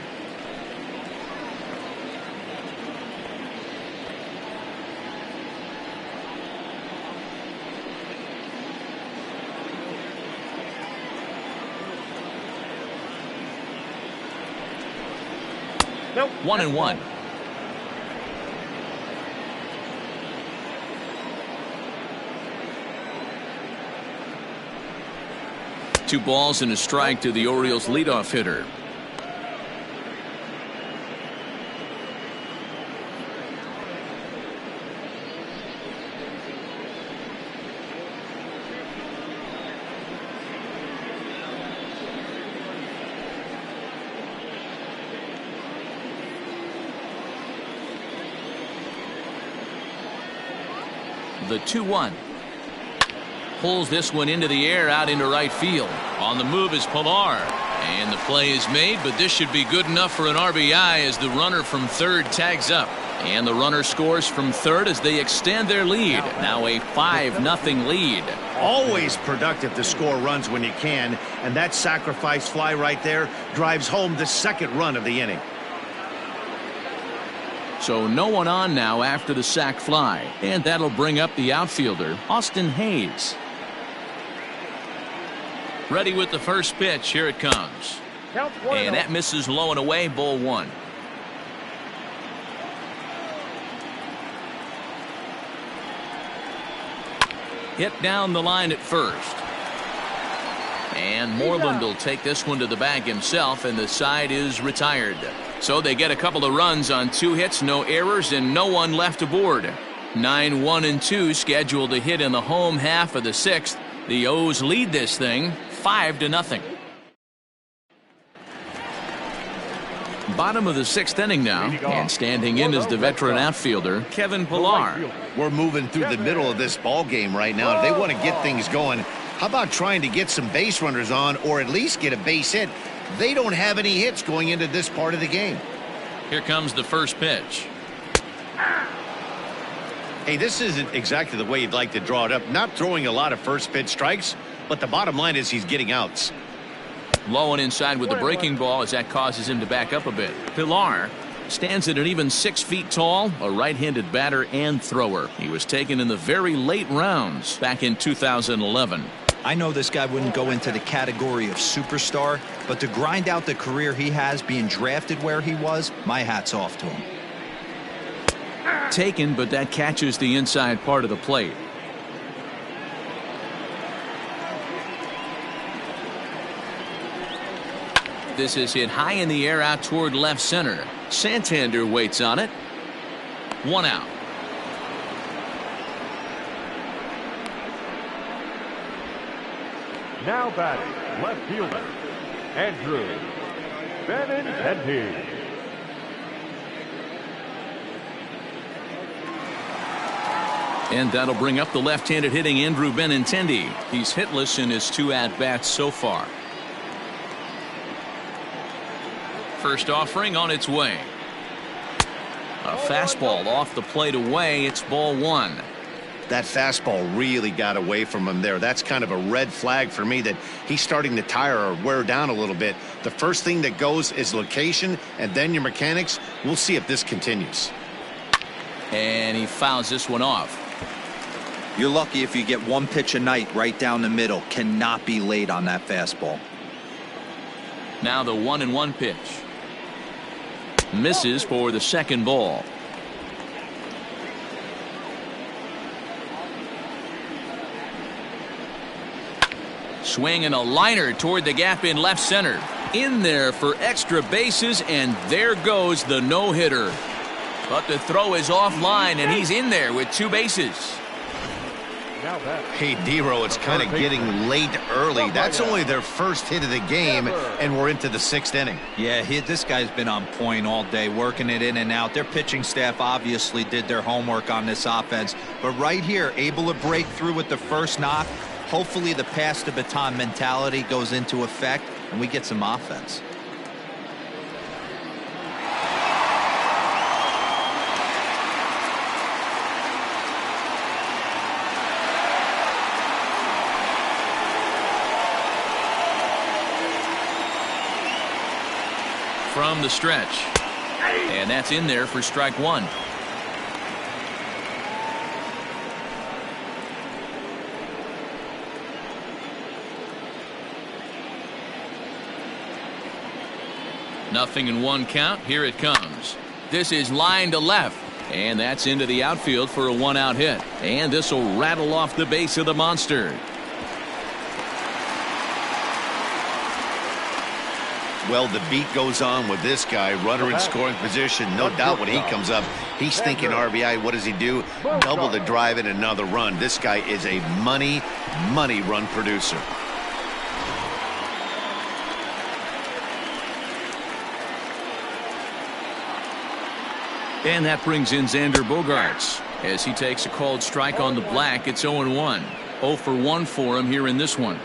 Nope. 1-1. Two balls and a strike to the Orioles leadoff hitter. The 2-1. Pulls this one into the air out into right field. On the move is Pilar. And the play is made, but this should be good enough for an RBI as the runner from third tags up. And the runner scores from third as they extend their lead. Now a 5-0 lead. Always productive to score runs when you can, and that sacrifice fly right there drives home the second run of the inning. So no one on now after the sac fly, and that'll bring up the outfielder, Austin Hayes. Ready with the first pitch. Here it comes. And that misses low and away. Ball 1. Hit down the line at first. And Moreland will take this one to the bag himself, and the side is retired. So they get a couple of runs on 2 hits, no errors, and no one left aboard. 9-1-2 scheduled to hit in the home half of the 6th. The O's lead this thing 5-0. Bottom of the 6th inning now, and standing in is the veteran outfielder Kevin Pilar. We're moving through the middle of this ball game right now. If they want to get things going, how about trying to get some base runners on, or at least get a base hit? They don't have any hits going into this part of the game. Here comes the first pitch. Hey, this isn't exactly the way you'd like to draw it up. Not throwing a lot of first pitch strikes, but the bottom line is he's getting outs. Low and inside with the breaking ball as that causes him to back up a bit. Pilar stands at an even 6 feet tall, a right-handed batter and thrower. He was taken in the very late rounds back in 2011. I know this guy wouldn't go into the category of superstar, but to grind out the career he has being drafted where he was, my hat's off to him. Taken, but that catches the inside part of the plate. This is hit high in the air out toward left center. Santander waits on it. 1 out. Now batting, left fielder, Andrew Benintendi. And that'll bring up the left-handed hitting Andrew Benintendi. He's hitless in his 2 at-bats so far. First offering on its way. A fastball off the plate away. It's ball 1. That fastball really got away from him there. That's kind of a red flag for me that he's starting to tire or wear down a little bit. The first thing that goes is location and then your mechanics. We'll see if this continues. And he fouls this one off. You're lucky if you get 1 pitch a night right down the middle. Cannot be late on that fastball. Now the 1-1 pitch. Misses for the second ball. Swing and a liner toward the gap in left center. In there for extra bases, and there goes the no-hitter. But the throw is offline, and he's in there with 2 bases. Hey, Dero, it's kind of getting late early. That's only their first hit of the game, and we're into the 6th inning. Yeah, this guy's been on point all day, working it in and out. Their pitching staff obviously did their homework on this offense. But right here, able to break through with the first knock. Hopefully the pass the baton mentality goes into effect, and we get some offense. From the stretch. And that's in there for strike 1. Nothing in 1 count. Here it comes. This is line to left. And that's into the outfield for a 1-out hit. And this will rattle off the base of the monster. Well, the beat goes on with this guy. Runner in scoring position. No doubt when he comes up, he's thinking RBI. What does he do? Double the drive and another run. This guy is a money run producer. And that brings in Xander Bogaerts as he takes a called strike on the black. It's 0-1. 0 for 1 for him here in this one.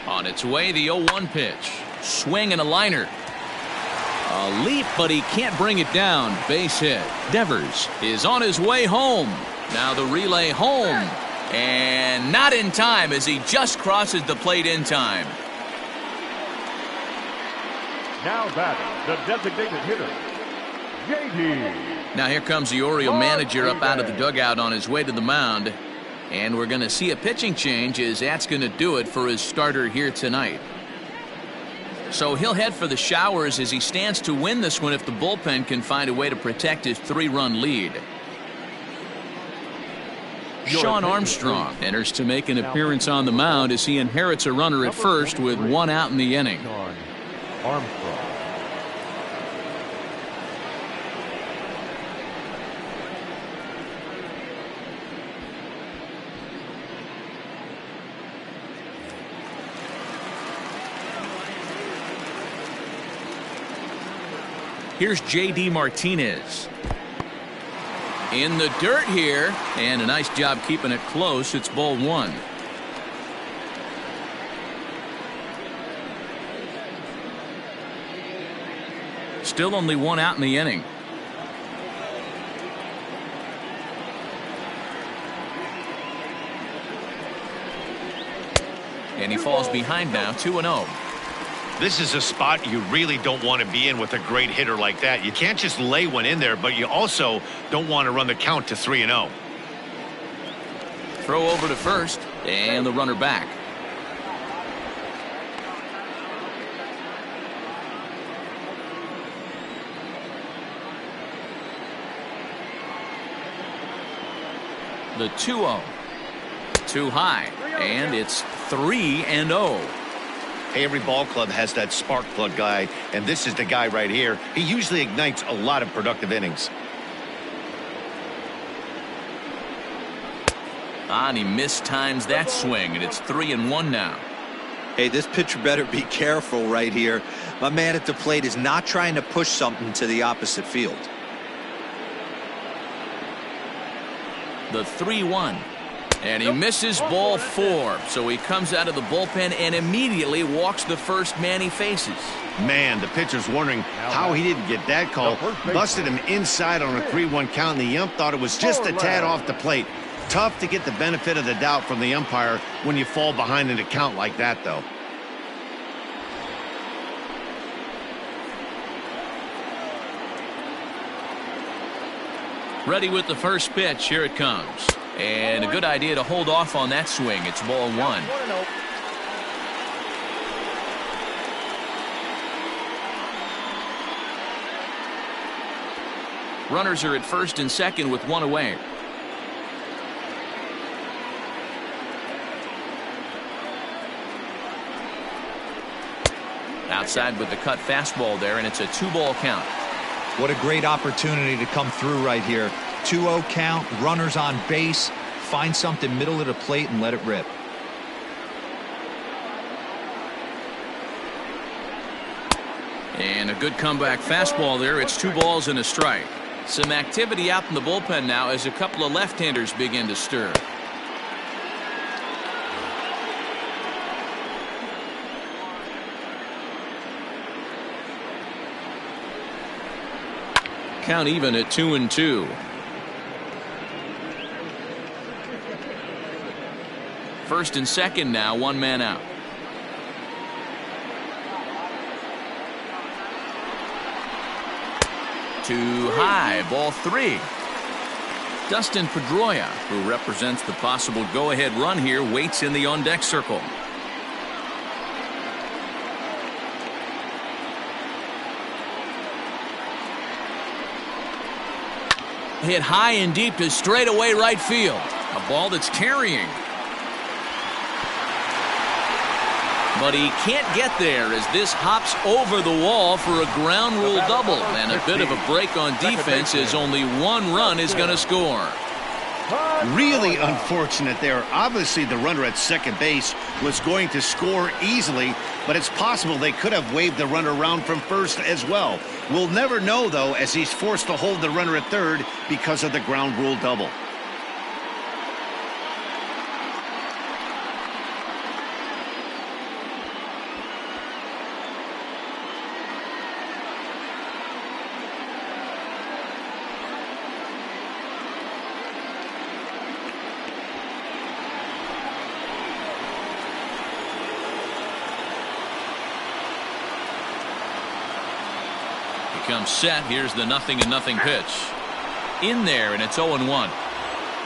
On its way, the 0-1 pitch. Swing and a liner. A leap, but he can't bring it down. Base hit. Devers is on his way home. Now the relay home. And not in time as he just crosses the plate in time. Now batting, the designated hitter, J.D. Now here comes the Oriole manager up out of the dugout on his way to the mound. And we're going to see a pitching change as that's going to do it for his starter here tonight. So he'll head for the showers as he stands to win this one if the bullpen can find a way to protect his 3-run lead. Sean Armstrong enters to make an appearance on the mound as he inherits a runner at first with 1 out in the inning. Armstrong. Here's J.D. Martinez. In the dirt here, and a nice job keeping it close. It's ball 1. Still only one out in the inning. And he falls behind now, 2-0. This is a spot you really don't want to be in with a great hitter like that. You can't just lay one in there, but you also don't want to run the count to 3-0. Throw over to first, and the runner back. The 2-0. Too high, and it's 3-0. Hey, every ball club has that spark plug guy, and this is the guy right here. He usually ignites a lot of productive innings. And he mistimes that swing, and it's 3-1 now. Hey, this pitcher better be careful right here. My man at the plate is not trying to push something to the opposite field. The 3-1. And he misses ball 4. So he comes out of the bullpen and immediately walks the first man he faces. Man, the pitcher's wondering how he didn't get that call. Busted him inside on a 3-1 count, and the ump thought it was just a tad off the plate. Tough to get the benefit of the doubt from the umpire when you fall behind in a count like that, though. Ready with the first pitch. Here it comes. And a good idea to hold off on that swing. It's ball 1. 1-0. Runners are at first and second with one away. Outside with the cut fastball there, and it's a 2-ball count. What a great opportunity to come through right here. 2-0 count, runners on base. Find something middle of the plate and let it rip. And a good comeback fastball there. It's 2 balls and a strike. Some activity out in the bullpen now as a couple of left-handers begin to stir. Count even at 2-2. First and second now, 1 man out. Too high, ball 3. Dustin Pedroia, who represents the possible go-ahead run here, waits in the on-deck circle. Hit high and deep to straightaway right field. A ball that's carrying. But he can't get there as this hops over the wall for a ground rule double. And a bit of a break on defense as only 1 run is going to score. Really unfortunate there. Obviously, the runner at second base was going to score easily, but it's possible they could have waved the runner around from first as well. We'll never know, though, as he's forced to hold the runner at third because of the ground rule double. Comes set. Here's the 0-0 pitch. In there, and it's 0-1.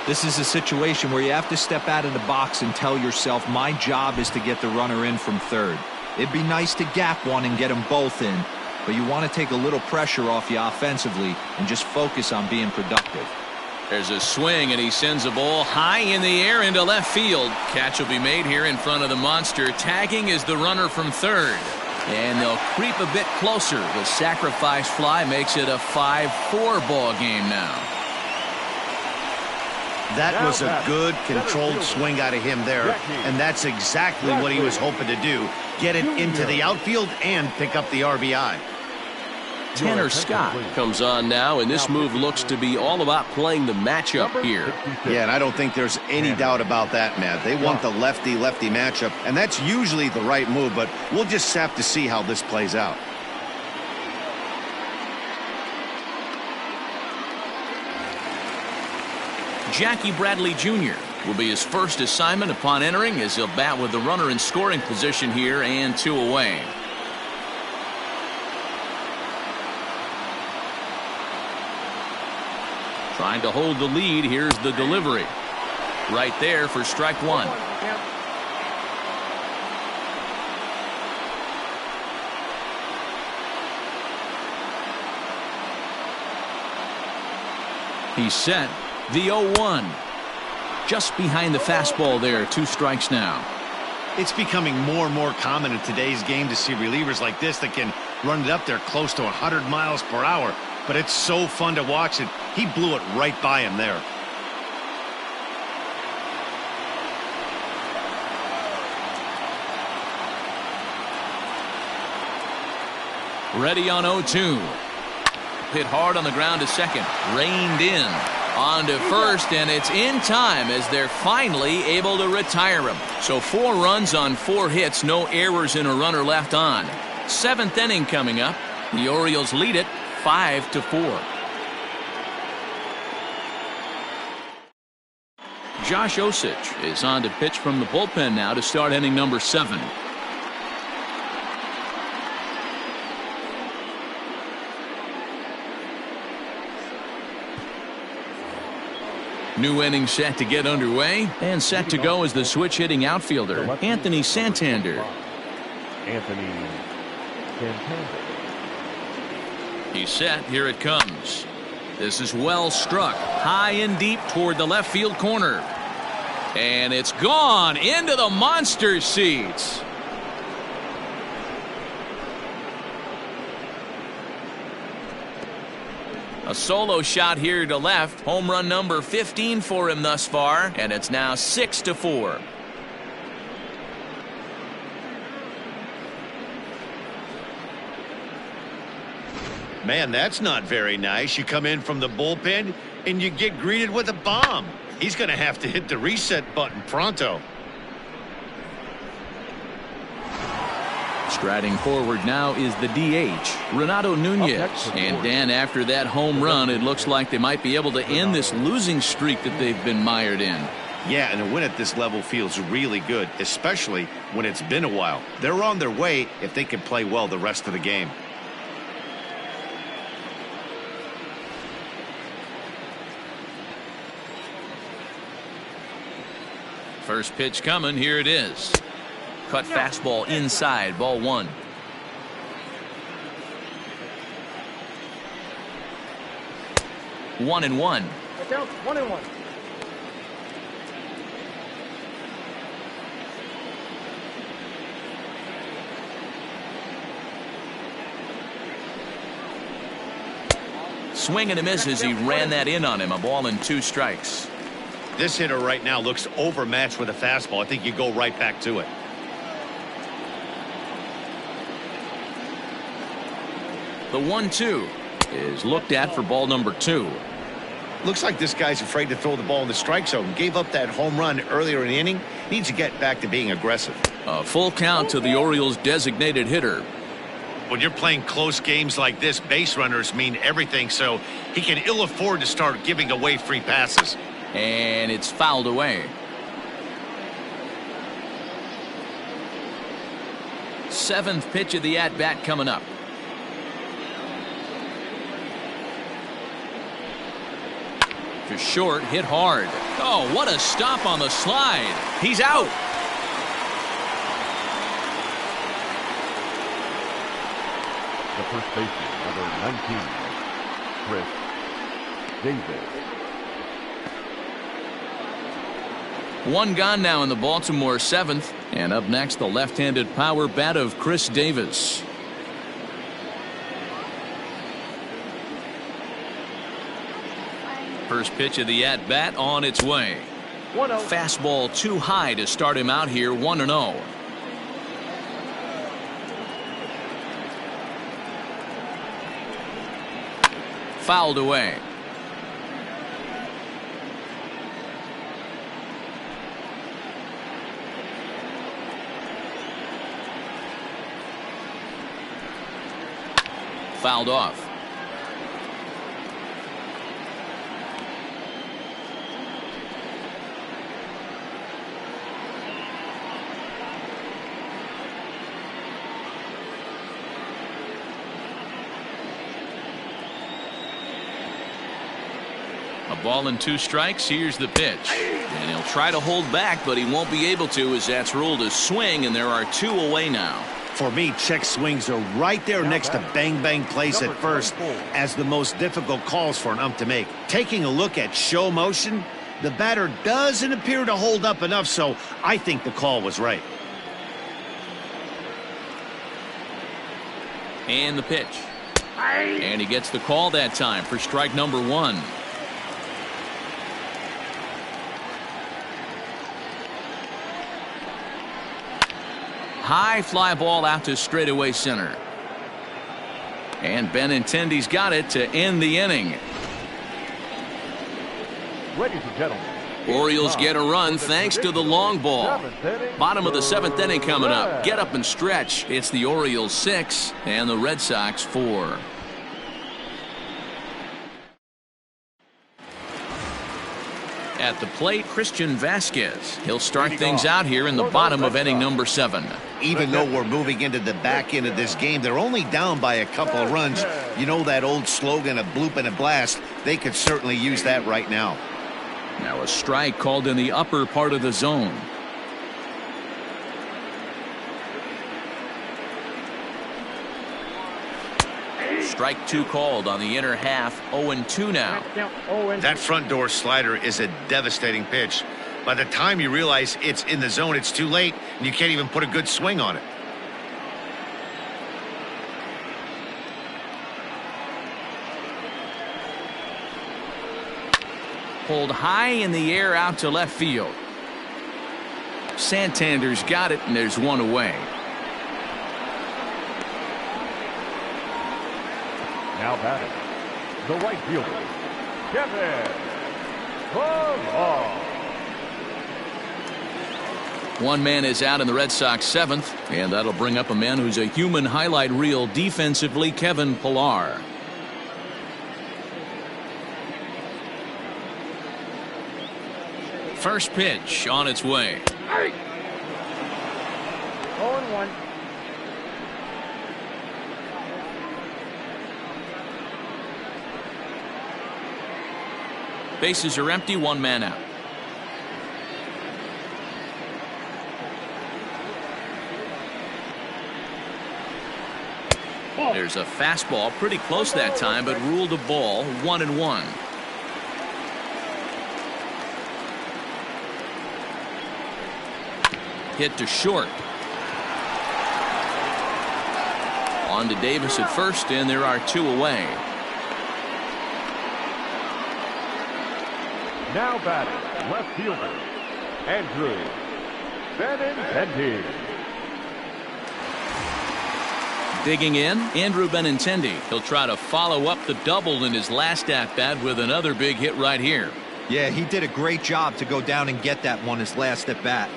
This is a situation where you have to step out of the box and tell yourself, my job is to get the runner in from third. It'd be nice to gap one and get them both in, but you want to take a little pressure off you offensively and just focus on being productive. There's a swing, and he sends a ball high in the air into left field. Catch will be made here in front of the monster. Tagging is the runner from third. And they'll creep a bit closer. The sacrifice fly makes it a 5-4 ball game now. That was a good controlled swing out of him there, and that's exactly what he was hoping to do. Get it into the outfield and pick up the RBI. Tanner Scott comes on now, and this move looks to be all about playing the matchup here. Yeah, and I don't think there's any doubt about that, Matt. They want the lefty-lefty matchup, and that's usually the right move, but we'll just have to see how this plays out. Jackie Bradley Jr. will be his first assignment upon entering, as he'll bat with the runner in scoring position here and 2 away. Trying to hold the lead. Here's the delivery. Right there for strike 1. He's set. The 0-1. Just behind the fastball there. 2 strikes now. It's becoming more and more common in today's game to see relievers like this that can run it up there close to 100 miles per hour. But it's so fun to watch it. He blew it right by him there. Ready on 0-2. Hit hard on the ground to second. Reined in. On to first, and it's in time as they're finally able to retire him. So 4 runs on 4 hits, no errors and a runner left on. 7th inning coming up. The Orioles lead it 5-4. Josh Osich is on to pitch from the bullpen now to start inning number 7. New inning set to get underway, and set to go is the switch-hitting outfielder, Anthony Santander. He's set. Here it comes. This is well struck. High and deep toward the left field corner. And it's gone into the monster seats. A solo shot here to left. Home run number 15 for him thus far, and it's now 6-4. Man, that's not very nice. You come in from the bullpen and you get greeted with a bomb. He's going to have to hit the reset button pronto. Striding forward now is the DH, Renato Nunez. And Dan, after that home run, it looks like they might be able to end this losing streak that they've been mired in. Yeah, and a win at this level feels really good, especially when it's been a while. They're on their way if they can play well the rest of the game. First pitch coming. Here it is. Cut fastball inside. Ball 1. One and one. 1-1. Swing and a miss as he ran that in on him. A ball and 2 strikes. This hitter right now looks overmatched with a fastball. I think you go right back to it. The 1-2 is looked at for ball number 2. Looks like this guy's afraid to throw the ball in the strike zone. Gave up that home run earlier in the inning. Needs to get back to being aggressive. A full count to the Orioles' designated hitter. When you're playing close games like this, base runners mean everything, so he can ill afford to start giving away free passes. And it's fouled away. Seventh pitch of the at-bat coming up. To short, hit hard. Oh, what a stop on the slide. He's out. The first baseman, number 19, Chris Davis. One gone now in the Baltimore 7th. And up next, the left-handed power bat of Chris Davis. First pitch of the at-bat on its way. 1-0. Fastball too high to start him out here, 1-0. Fouled away. Fouled off. ball and 2 strikes. Here's the pitch. And he'll try to hold back, but he won't be able to, as that's ruled a swing, and there are 2 away now. For me, check swings are right there next to bang bang plays at first as the most difficult calls for an ump to make. Taking a look at show motion, the batter doesn't appear to hold up enough, so I think the call was right. And the pitch. And he gets the call that time for strike number 1. High fly ball out to straightaway center. And Benintendi's got it to end the inning. Ladies and gentlemen, Orioles get a run thanks to the long ball. Bottom of the 7th inning coming up. Get up and stretch. It's the Orioles 6 and the Red Sox 4. At the plate, Christian Vasquez. He'll start things out here in the bottom of inning number 7. Even though we're moving into the back end of this game, they're only down by a couple of runs. You know that old slogan, a bloop and a blast? They could certainly use that right now. Now a strike called in the upper part of the zone. Strike 2 called on the inner half. 0-2 now. That front door slider is a devastating pitch. By the time you realize it's in the zone, it's too late, and you can't even put a good swing on it. Pulled high in the air out to left field. Santander's got it, and there's 1 away. now batting, the right fielder, Kevin Pillar. One man is out in the Red Sox 7th, and that'll bring up a man who's a human highlight reel defensively, Kevin Pillar. First pitch on its way. 0-1. Bases are empty, one man out. There's a fastball pretty close that time, but ruled a ball. 1-1. Hit to short. On to Davis at first, and there are 2 away. Now batting, left fielder, Andrew Benintendi. Digging in, Andrew Benintendi. He'll try to follow up the double in his last at-bat with another big hit right here. Yeah, he did a great job to go down and get that one his last at-bat.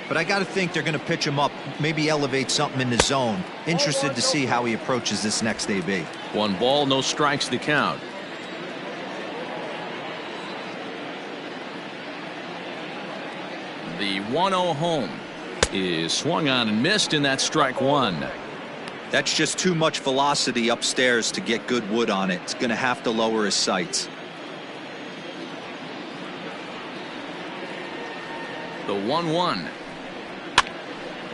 But I got to think they're going to pitch him up, maybe elevate something in the zone. Interested to see how he approaches this next AB. 1 ball, no strikes to count. The 1-0 home is swung on and missed, and that's strike 1. That's just too much velocity upstairs to get good wood on it. It's going to have to lower his sights. The 1-1.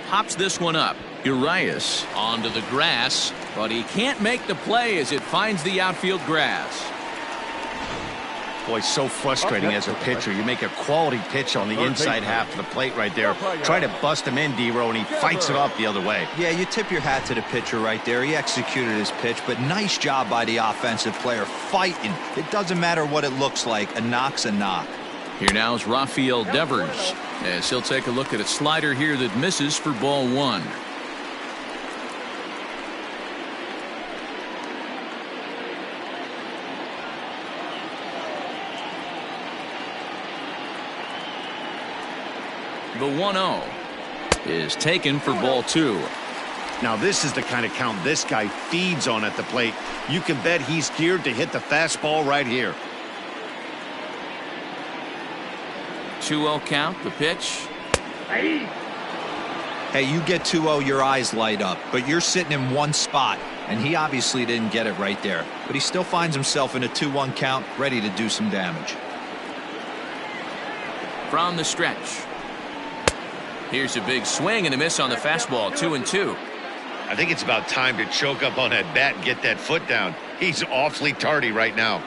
Pops this one up. Urias onto the grass, but he can't make the play as it finds the outfield grass. Boy, so frustrating as a pitcher. You make a quality pitch on the inside half of the plate right there. Try to bust him in, D-Row, and he fights it off the other way. Yeah, you tip your hat to the pitcher right there. He executed his pitch, but nice job by the offensive player fighting. It doesn't matter what it looks like. A knock's a knock. Here now is Rafael Devers, as he'll take a look at a slider here that misses for ball 1. The 1-0 is taken for ball 2. Now this is the kind of count this guy feeds on at the plate. You can bet he's geared to hit the fastball right here. 2-0 count, the pitch. Hey, you get 2-0, your eyes light up, but you're sitting in one spot, and he obviously didn't get it right there. But he still finds himself in a 2-1 count, ready to do some damage. From the stretch. Here's a big swing and a miss on the fastball. 2-2. I think it's about time to choke up on that bat and get that foot down. He's awfully tardy right now.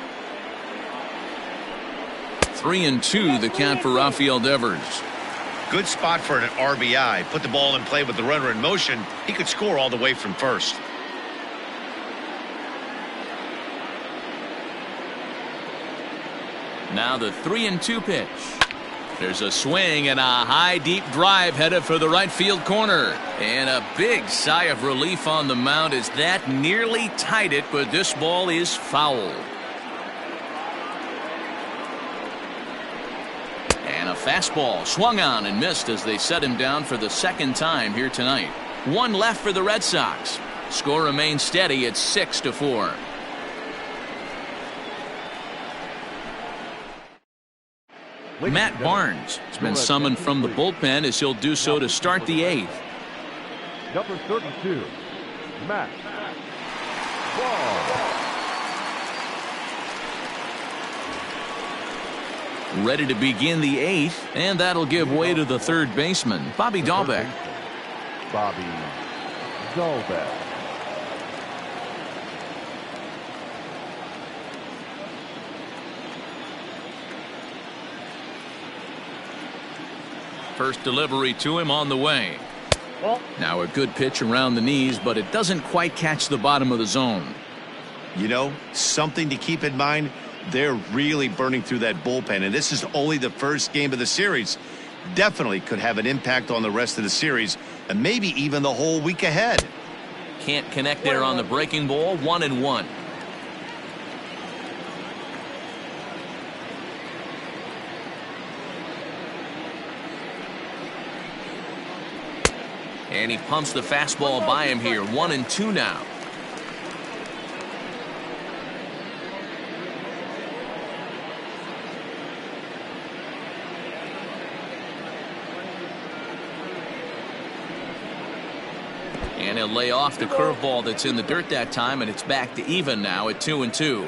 3-2 the count for Rafael Devers. Good spot for an RBI. Put the ball in play with the runner in motion. He could score all the way from first. Now the 3-2 pitch. There's a swing and a high deep drive headed for the right field corner. And a big sigh of relief on the mound as that nearly tied it, but this ball is foul. And a fastball swung on and missed as they set him down for the second time here tonight. One left for the Red Sox. Score remains steady at 6-4. Matt Barnes has been summoned from the bullpen as he'll do so to start the 8th. Number 32, Matt Barnes. Ready to begin the 8th, and that'll give way to the third baseman, Bobby Dahlbeck. Bobby Dahlbeck. First delivery to him on the way. Now a good pitch around the knees, but it doesn't quite catch the bottom of the zone. You know, something to keep in mind, they're really burning through that bullpen, and this is only the first game of the series. Definitely could have an impact on the rest of the series, and maybe even the whole week ahead. Can't connect there on the breaking ball. 1-1. And he pumps the fastball by him here. 1-2 now. And he'll lay off the curveball that's in the dirt that time, and it's back to even now at 2-2.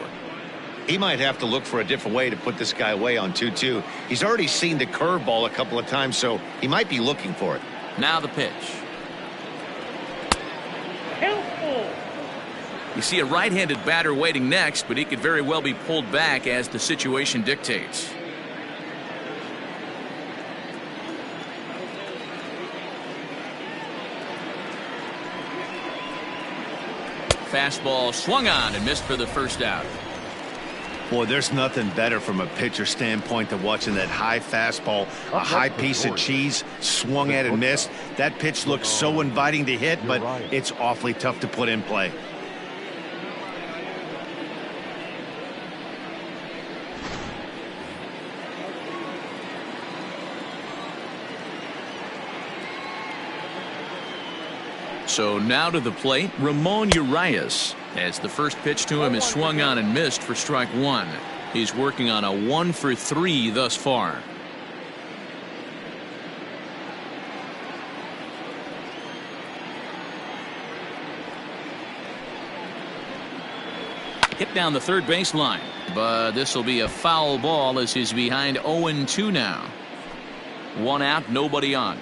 He might have to look for a different way to put this guy away on 2-2. He's already seen the curveball a couple of times, so he might be looking for it. Now the pitch. You see a right-handed batter waiting next, but he could very well be pulled back as the situation dictates. Fastball swung on and missed for the first out. Boy, there's nothing better from a pitcher standpoint than watching that high fastball, a high piece of cheese, swung at and missed. That pitch looks so inviting to hit, but it's awfully tough to put in play. So now to the plate, Ramon Urias, as the first pitch to him is swung on and missed for strike one. He's working on a 1-for-3 thus far. Hit down the third baseline, but this will be a foul ball as he's behind 0-2 now. One out, nobody on.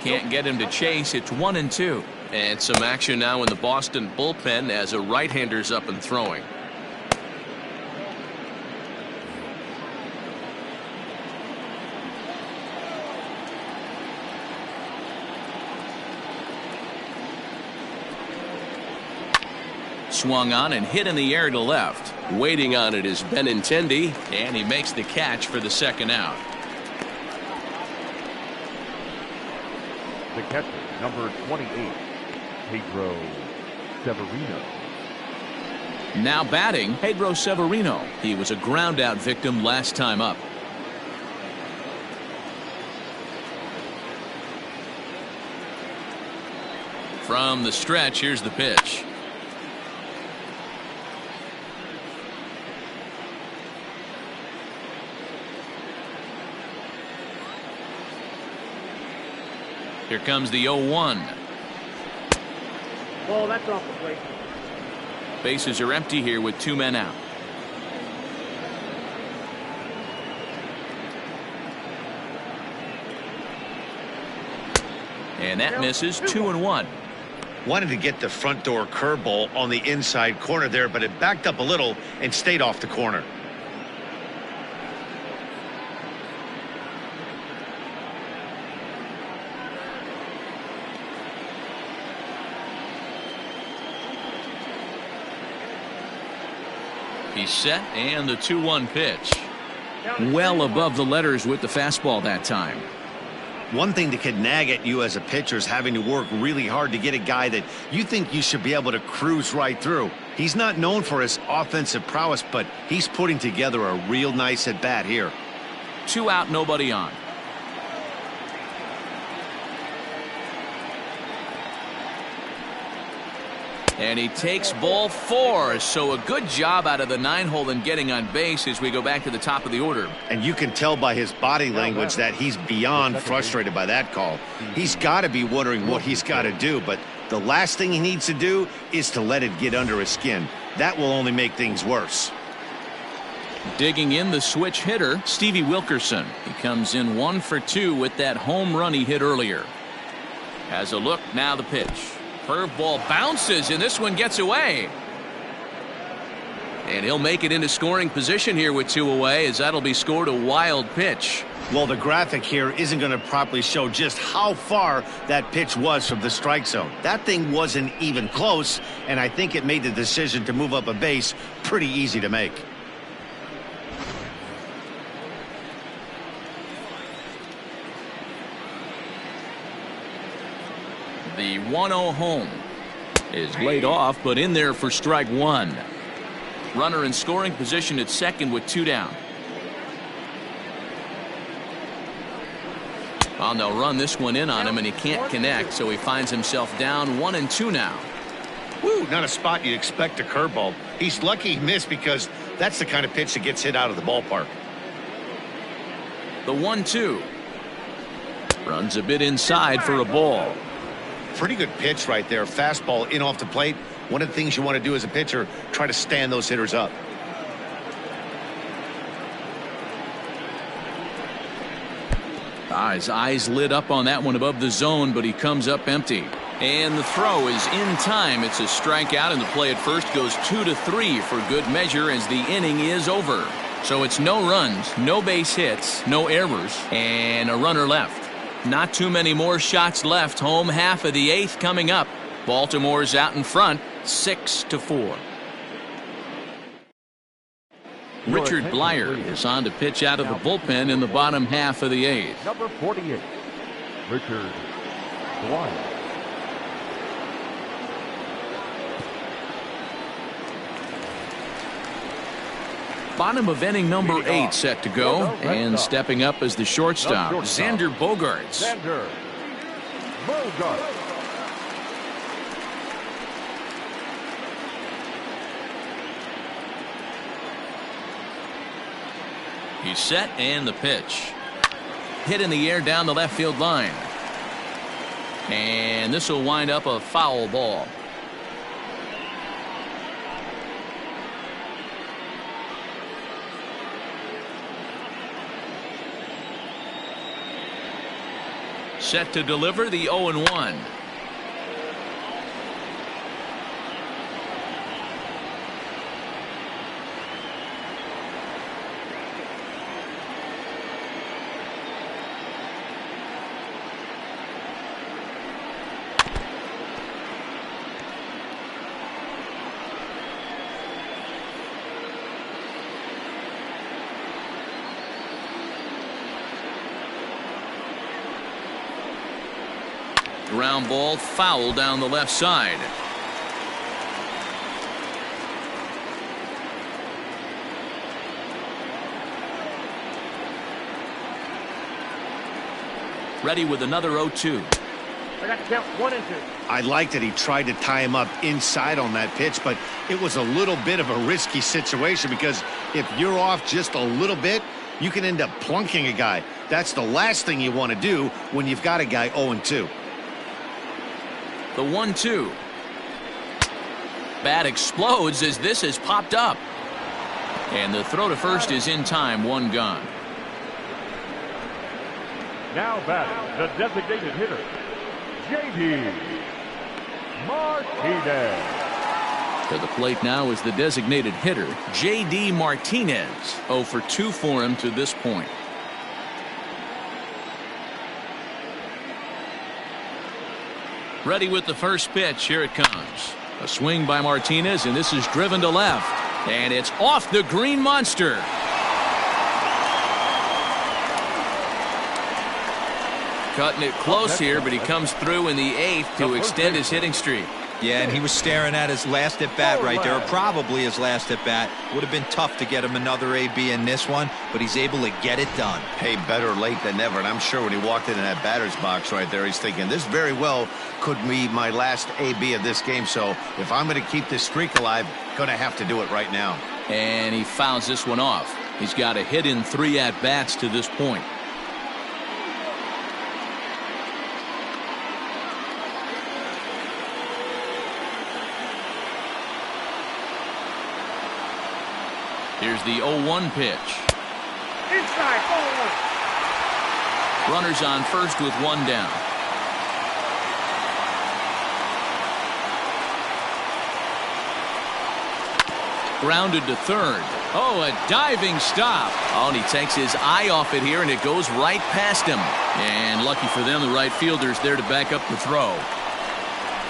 Can't get him to chase. It's 1-2. And some action now in the Boston bullpen as a right-hander's up and throwing. Swung on and hit in the air to left. Waiting on it is Benintendi, and he makes the catch for the second out. The catcher, number 28, Pedro Severino. Now batting, Pedro Severino. He was a ground-out victim last time up. From the stretch, here's the pitch. Here comes the 0-1. Ball, that's off the plate. Bases are empty here with 2 men out. And that misses. 2-1. Wanted to get the front door curveball on the inside corner there, but it backed up a little and stayed off the corner. He's set, and the 2-1 pitch. Well above the letters with the fastball that time. One thing that could nag at you as a pitcher is having to work really hard to get a guy that you think you should be able to cruise right through. He's not known for his offensive prowess, but he's putting together a real nice at-bat here. 2 out, nobody on. And he takes ball 4, so a good job out of the 9-hole in getting on base as we go back to the top of the order. And you can tell by his body language that he's beyond frustrated by that call. He's got to be wondering what he's got to do, but the last thing he needs to do is to let it get under his skin. That will only make things worse. Digging in the switch hitter, Stevie Wilkerson. He comes in 1 for 2 with that home run he hit earlier. Has a look, now the pitch. Curveball bounces, and this one gets away. And he'll make it into scoring position here with 2 away, as that'll be scored a wild pitch. Well, the graphic here isn't going to properly show just how far that pitch was from the strike zone. That thing wasn't even close, and I think it made the decision to move up a base pretty easy to make. The 1-0 home is laid off, but in there for strike 1. Runner in scoring position at second with 2 down. Well, they'll run this one in on him, and he can't connect, so he finds himself down 1-2 now. Woo, not a spot you'd expect a curveball. He's lucky he missed because that's the kind of pitch that gets hit out of the ballpark. The 1-2. Runs a bit inside for a ball. Pretty good pitch right there. Fastball in off the plate. One of the things you want to do as a pitcher, try to stand those hitters up. His eyes lit up on that one above the zone, but he comes up empty. And the throw is in time. It's a strikeout, and the play at first goes 2-3 for good measure as the inning is over. So it's no runs, no base hits, no errors, and a runner left. Not too many more shots left. Home half of the 8th coming up. Baltimore's out in front, 6-4. Richard Blyer is on to pitch out of the bullpen in the bottom half of the 8th. Number 48, Richard Blyer. Bottom of inning number 8 set to go, and stepping up as the shortstop, Xander Bogaerts. Xander Bogaerts. He's set, and the pitch. Hit in the air down the left field line. And this will wind up a foul ball. Set to deliver the 0-1. Ground ball foul down the left side. Ready with another 0-2. I got to count 1-2. I liked that he tried to tie him up inside on that pitch, but it was a little bit of a risky situation because if you're off just a little bit, you can end up plunking a guy. That's the last thing you want to do when you've got a guy 0-2. The 1-2. bat explodes as this has popped up. And the throw to first is in time, one gone. Now batting, the designated hitter, J.D. Martinez. To the plate now is the designated hitter, J.D. Martinez. 0 for 2 for him to this point. Ready with the first pitch. Here it comes. A swing by Martinez, and this is driven to left. And it's off the green monster. Cutting it close here, but he comes through in the 8th to extend his hitting streak. Yeah, and he was staring at his last at bat right there, or probably his last at bat. Would have been tough to get him another AB in this one, but he's able to get it done. Hey, better late than never. And I'm sure when he walked into that batter's box right there, he's thinking this very well could be my last AB of this game. So if I'm going to keep this streak alive, going to have to do it right now. And he fouls this one off. He's got a hit in 3 at bats to this point. Here's the 0-1 pitch. Inside, ball 1. Runners on first with one down. Grounded to third. Oh, a diving stop. Oh, and he takes his eye off it here, and it goes right past him. And lucky for them, the right fielder's there to back up the throw.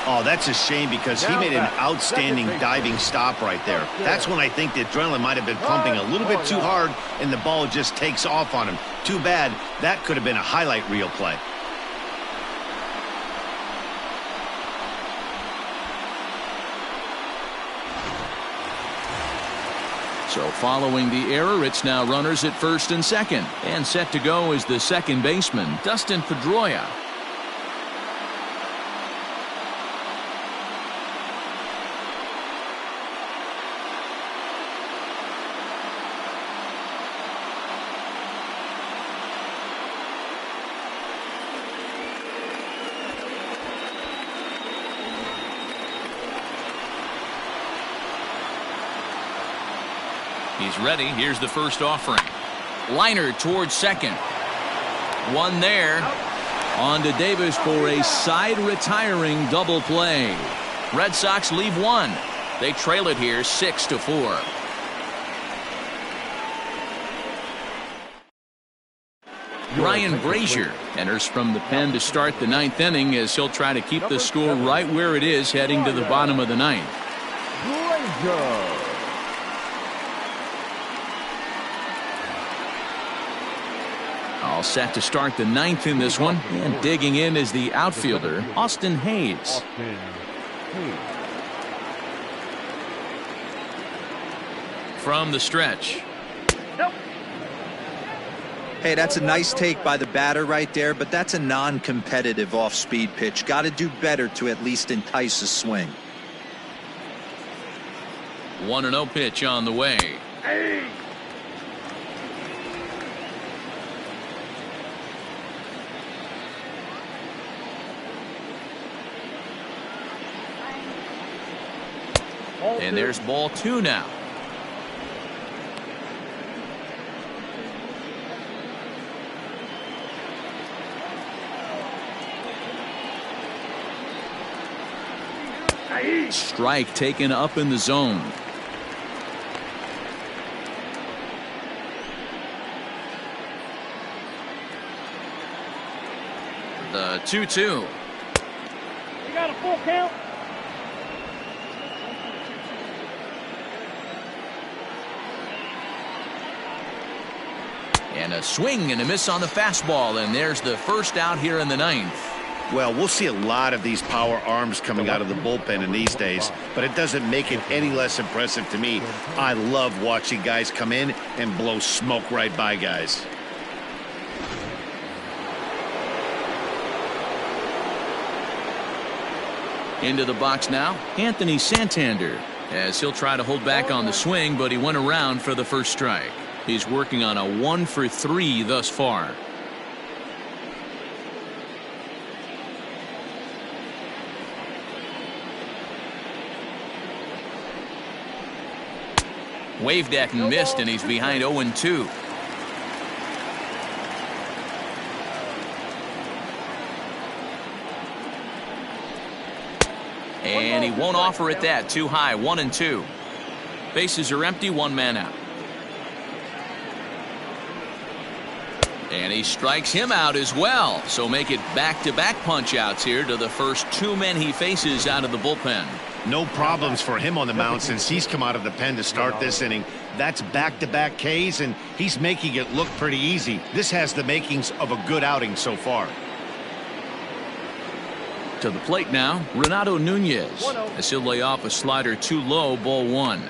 Oh, that's a shame because he made an outstanding diving stop right there. That's when I think the adrenaline might have been pumping a little bit too hard and the ball just takes off on him. Too bad. That could have been a highlight reel play. So following the error, it's now runners at first and second. And set to go is the second baseman, Dustin Pedroia. He's ready. Here's the first offering. Liner towards second. One there. On to Davis for a side retiring double play. Red Sox leave one. They trail it here 6-4. Ryan Brazier enters from the pen to start the 9th inning as he'll try to keep the score right where it is heading to the bottom of the 9th. Brazier. All set to start the 9th in this one. And digging in is the outfielder, Austin Hayes. From the stretch. Hey, that's a nice take by the batter right there, but that's a non-competitive off-speed pitch. Got to do better to at least entice a swing. 1-0 pitch on the way. Hey. And there's ball 2 now. Strike taken up in the zone. The 2-2. You got a full count. And a swing and a miss on the fastball, and there's the first out here in the 9th. Well, we'll see a lot of these power arms coming out of the bullpen in these days, but it doesn't make it any less impressive to me. I love watching guys come in and blow smoke right by guys. Into the box now, Anthony Santander, as he'll try to hold back on the swing, but he went around for the first strike. He's working on a 1-for-3 thus far. Waved at and missed, and he's behind 0-2. And he won't offer it that. Too high. 1-2. Bases are empty. One man out. And he strikes him out as well. So make it back-to-back punch-outs here to the first two men he faces out of the bullpen. No problems for him on the mound since he's come out of the pen to start this inning. That's back-to-back Ks, and he's making it look pretty easy. This has the makings of a good outing so far. To the plate now, Renato Nunez, as he'll lay off a slider too low, ball one.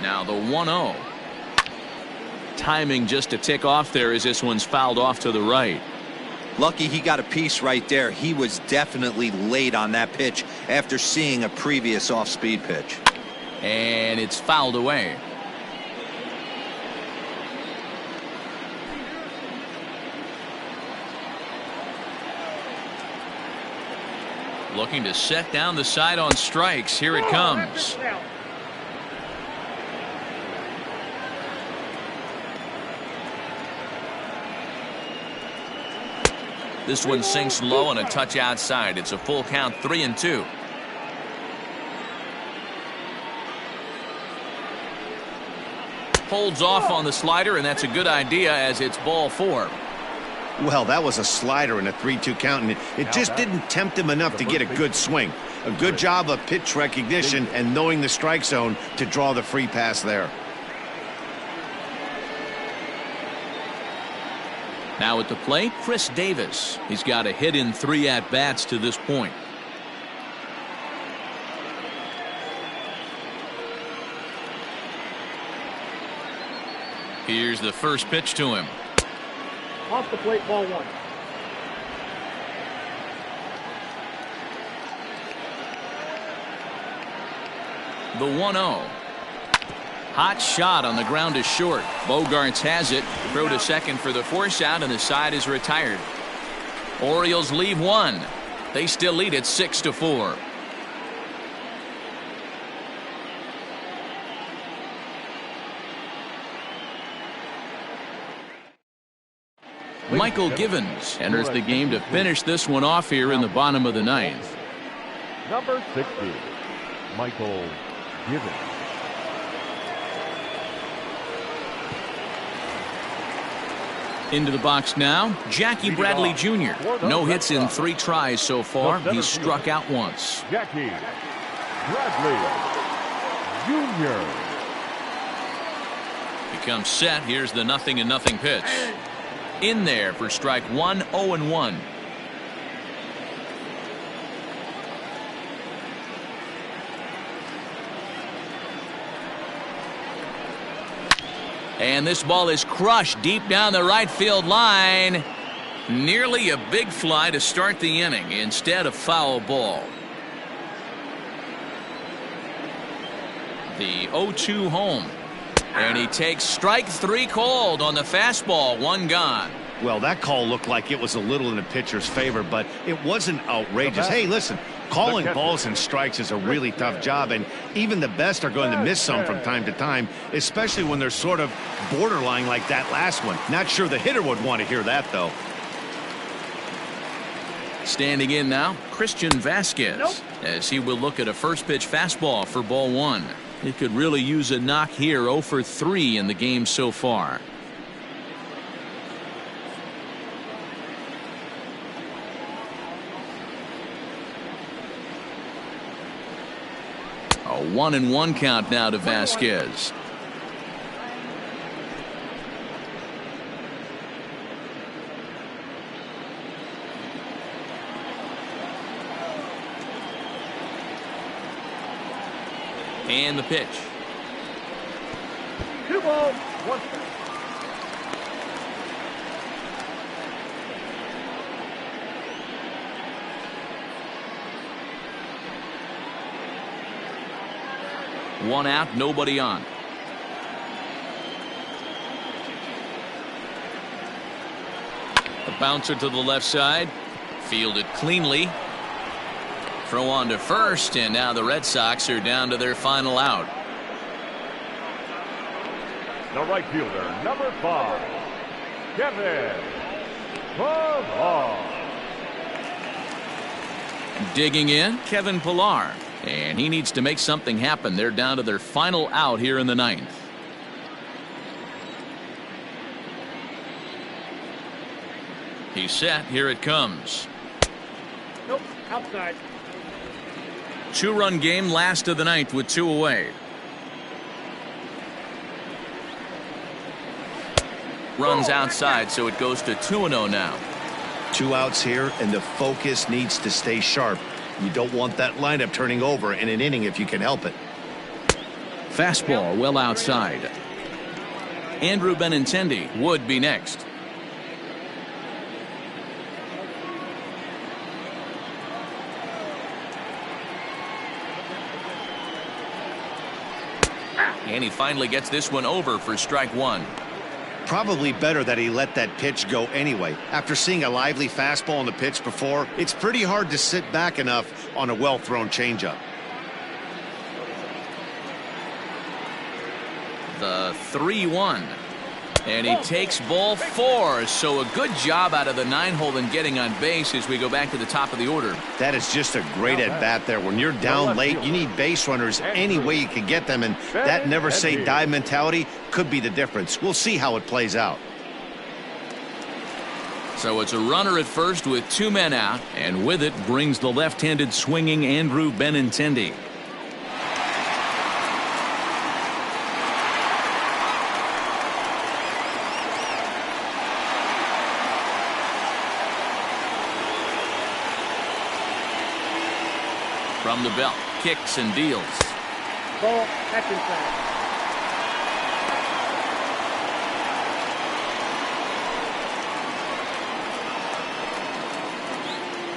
Now the 1-0. Timing just to tick off there as this one's fouled off to the right. Lucky he got a piece right there. He was definitely late on that pitch after seeing a previous off-speed pitch. And it's fouled away. Looking to set down the side on strikes. Here it comes. This one sinks low and a touch outside. It's a full count, 3-2. Holds off on the slider, and that's a good idea as it's ball four. Well, that was a slider in a 3-2 count, and it just didn't tempt him enough to get a good swing. A good job of pitch recognition and knowing the strike zone to draw the free pass there. Now at the plate, Chris Davis. He's got a hit in 3 at-bats to this point. Here's the first pitch to him. Off the plate, ball one. The 1-0. Hot shot on the ground is short. Bogarts has it. Throw to second for the force out, and the side is retired. Orioles leave one. They still lead it 6-4. Michael Givens enters the game to finish this one off here in the bottom of the ninth. Number 60, Michael Givens. Into the box now, Jackie Bradley Jr. No hits in 3 tries so far. He's struck out once. Jackie Bradley Jr. He comes set. Here's the 0-0 pitch. In there for strike one, 0-1. And this ball is crushed deep down the right field line. Nearly a big fly to start the inning instead of foul ball. The 0-2 home. And he takes strike 3 called on the fastball. 1 gone. Well, that call looked like it was a little in the pitcher's favor, but it wasn't outrageous. Hey, listen, calling balls and strikes is a really tough job, and even the best are going to miss some from time to time, especially when they're sort of borderline like that last one. Not sure the hitter would want to hear that, though. Standing in now, Christian Vasquez, as he will look at a first pitch fastball for ball 1. He could really use a knock here. 0 for 3 in the game so far. A 1-1 count now to Vasquez. And the pitch. 2 balls, 1 strike. One out, nobody on. The bouncer to the left side. Fielded cleanly. Throw on to first, and now the Red Sox are down to their final out. The right fielder, number 5, Kevin Pillar. Digging in, Kevin Pillar. And he needs to make something happen. They're down to their final out here in the 9th. He's set. Here it comes. Nope, outside. 2-run game, last of the 9th with 2 away. Runs outside, so it goes to 2-0 now. 2 outs here, and the focus needs to stay sharp. You don't want that lineup turning over in an inning if you can help it. Fastball well outside. Andrew Benintendi would be next. And he finally gets this one over for strike 1. Probably better that he let that pitch go anyway. After seeing a lively fastball on the pitch before, it's pretty hard to sit back enough on a well-thrown changeup. The 3-1. And he takes ball 4. So a good job out of the 9-hole in getting on base as we go back to the top of the order. That is just a great at-bat there. When you're down late, you need base runners any way you can get them, and that never-say-die mentality could be the difference. We'll see how it plays out. So it's a runner at first with 2 men out, and with it brings the left-handed swinging Andrew Benintendi. From the belt, kicks and deals. Ball, that's inside.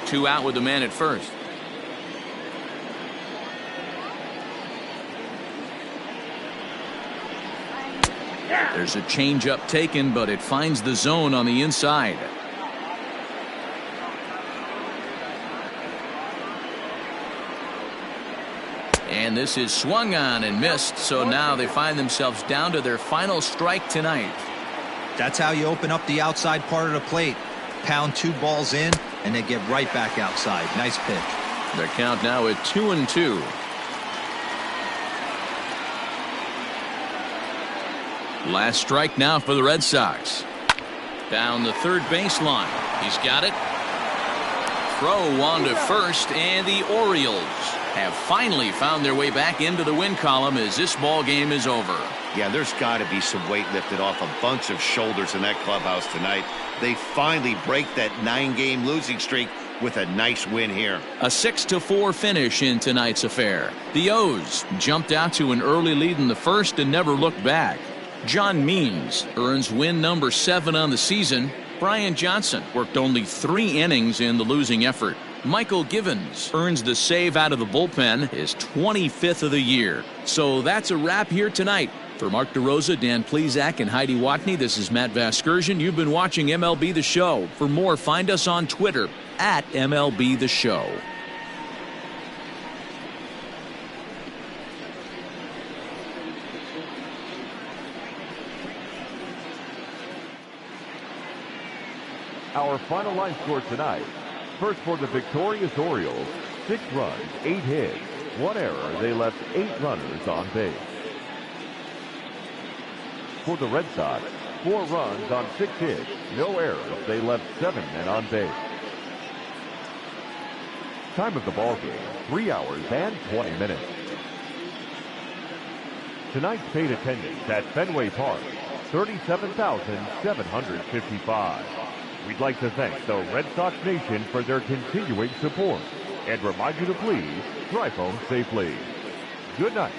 Two out with the man at first. There's a changeup taken, but it finds the zone on the inside. And this is swung on and missed, so now they find themselves down to their final strike tonight. That's how you open up the outside part of the plate. Pound 2 balls in, and they get right back outside. Nice pitch. Their count now at 2-2. Last strike now for the Red Sox. Down the third baseline. He's got it. Throw on to first, and the Orioles have finally found their way back into the win column as this ball game is over. Yeah, there's got to be some weight lifted off a bunch of shoulders in that clubhouse tonight. They finally break that 9-game losing streak with a nice win here. A 6-4 finish in tonight's affair. The O's jumped out to an early lead in the first and never looked back. John Means earns win number 7 on the season. Brian Johnson worked only 3 innings in the losing effort. Michael Givens earns the save out of the bullpen, his 25th of the year. So that's a wrap here tonight. For Mark DeRosa, Dan Plesac, and Heidi Watney, this is Matt Vasgersian. You've been watching MLB The Show. For more, find us on Twitter at MLB The Show. Our final line score tonight. First for the victorious Orioles, 6 runs, 8 hits, 1 error. They left 8 runners on base. For the Red Sox, 4 runs on 6 hits, no errors. They left 7 men on base. Time of the ball game, 3 hours and 20 minutes. Tonight's paid attendance at Fenway Park, 37,755. We'd like to thank the Red Sox Nation for their continuing support and remind you to please drive home safely. Good night.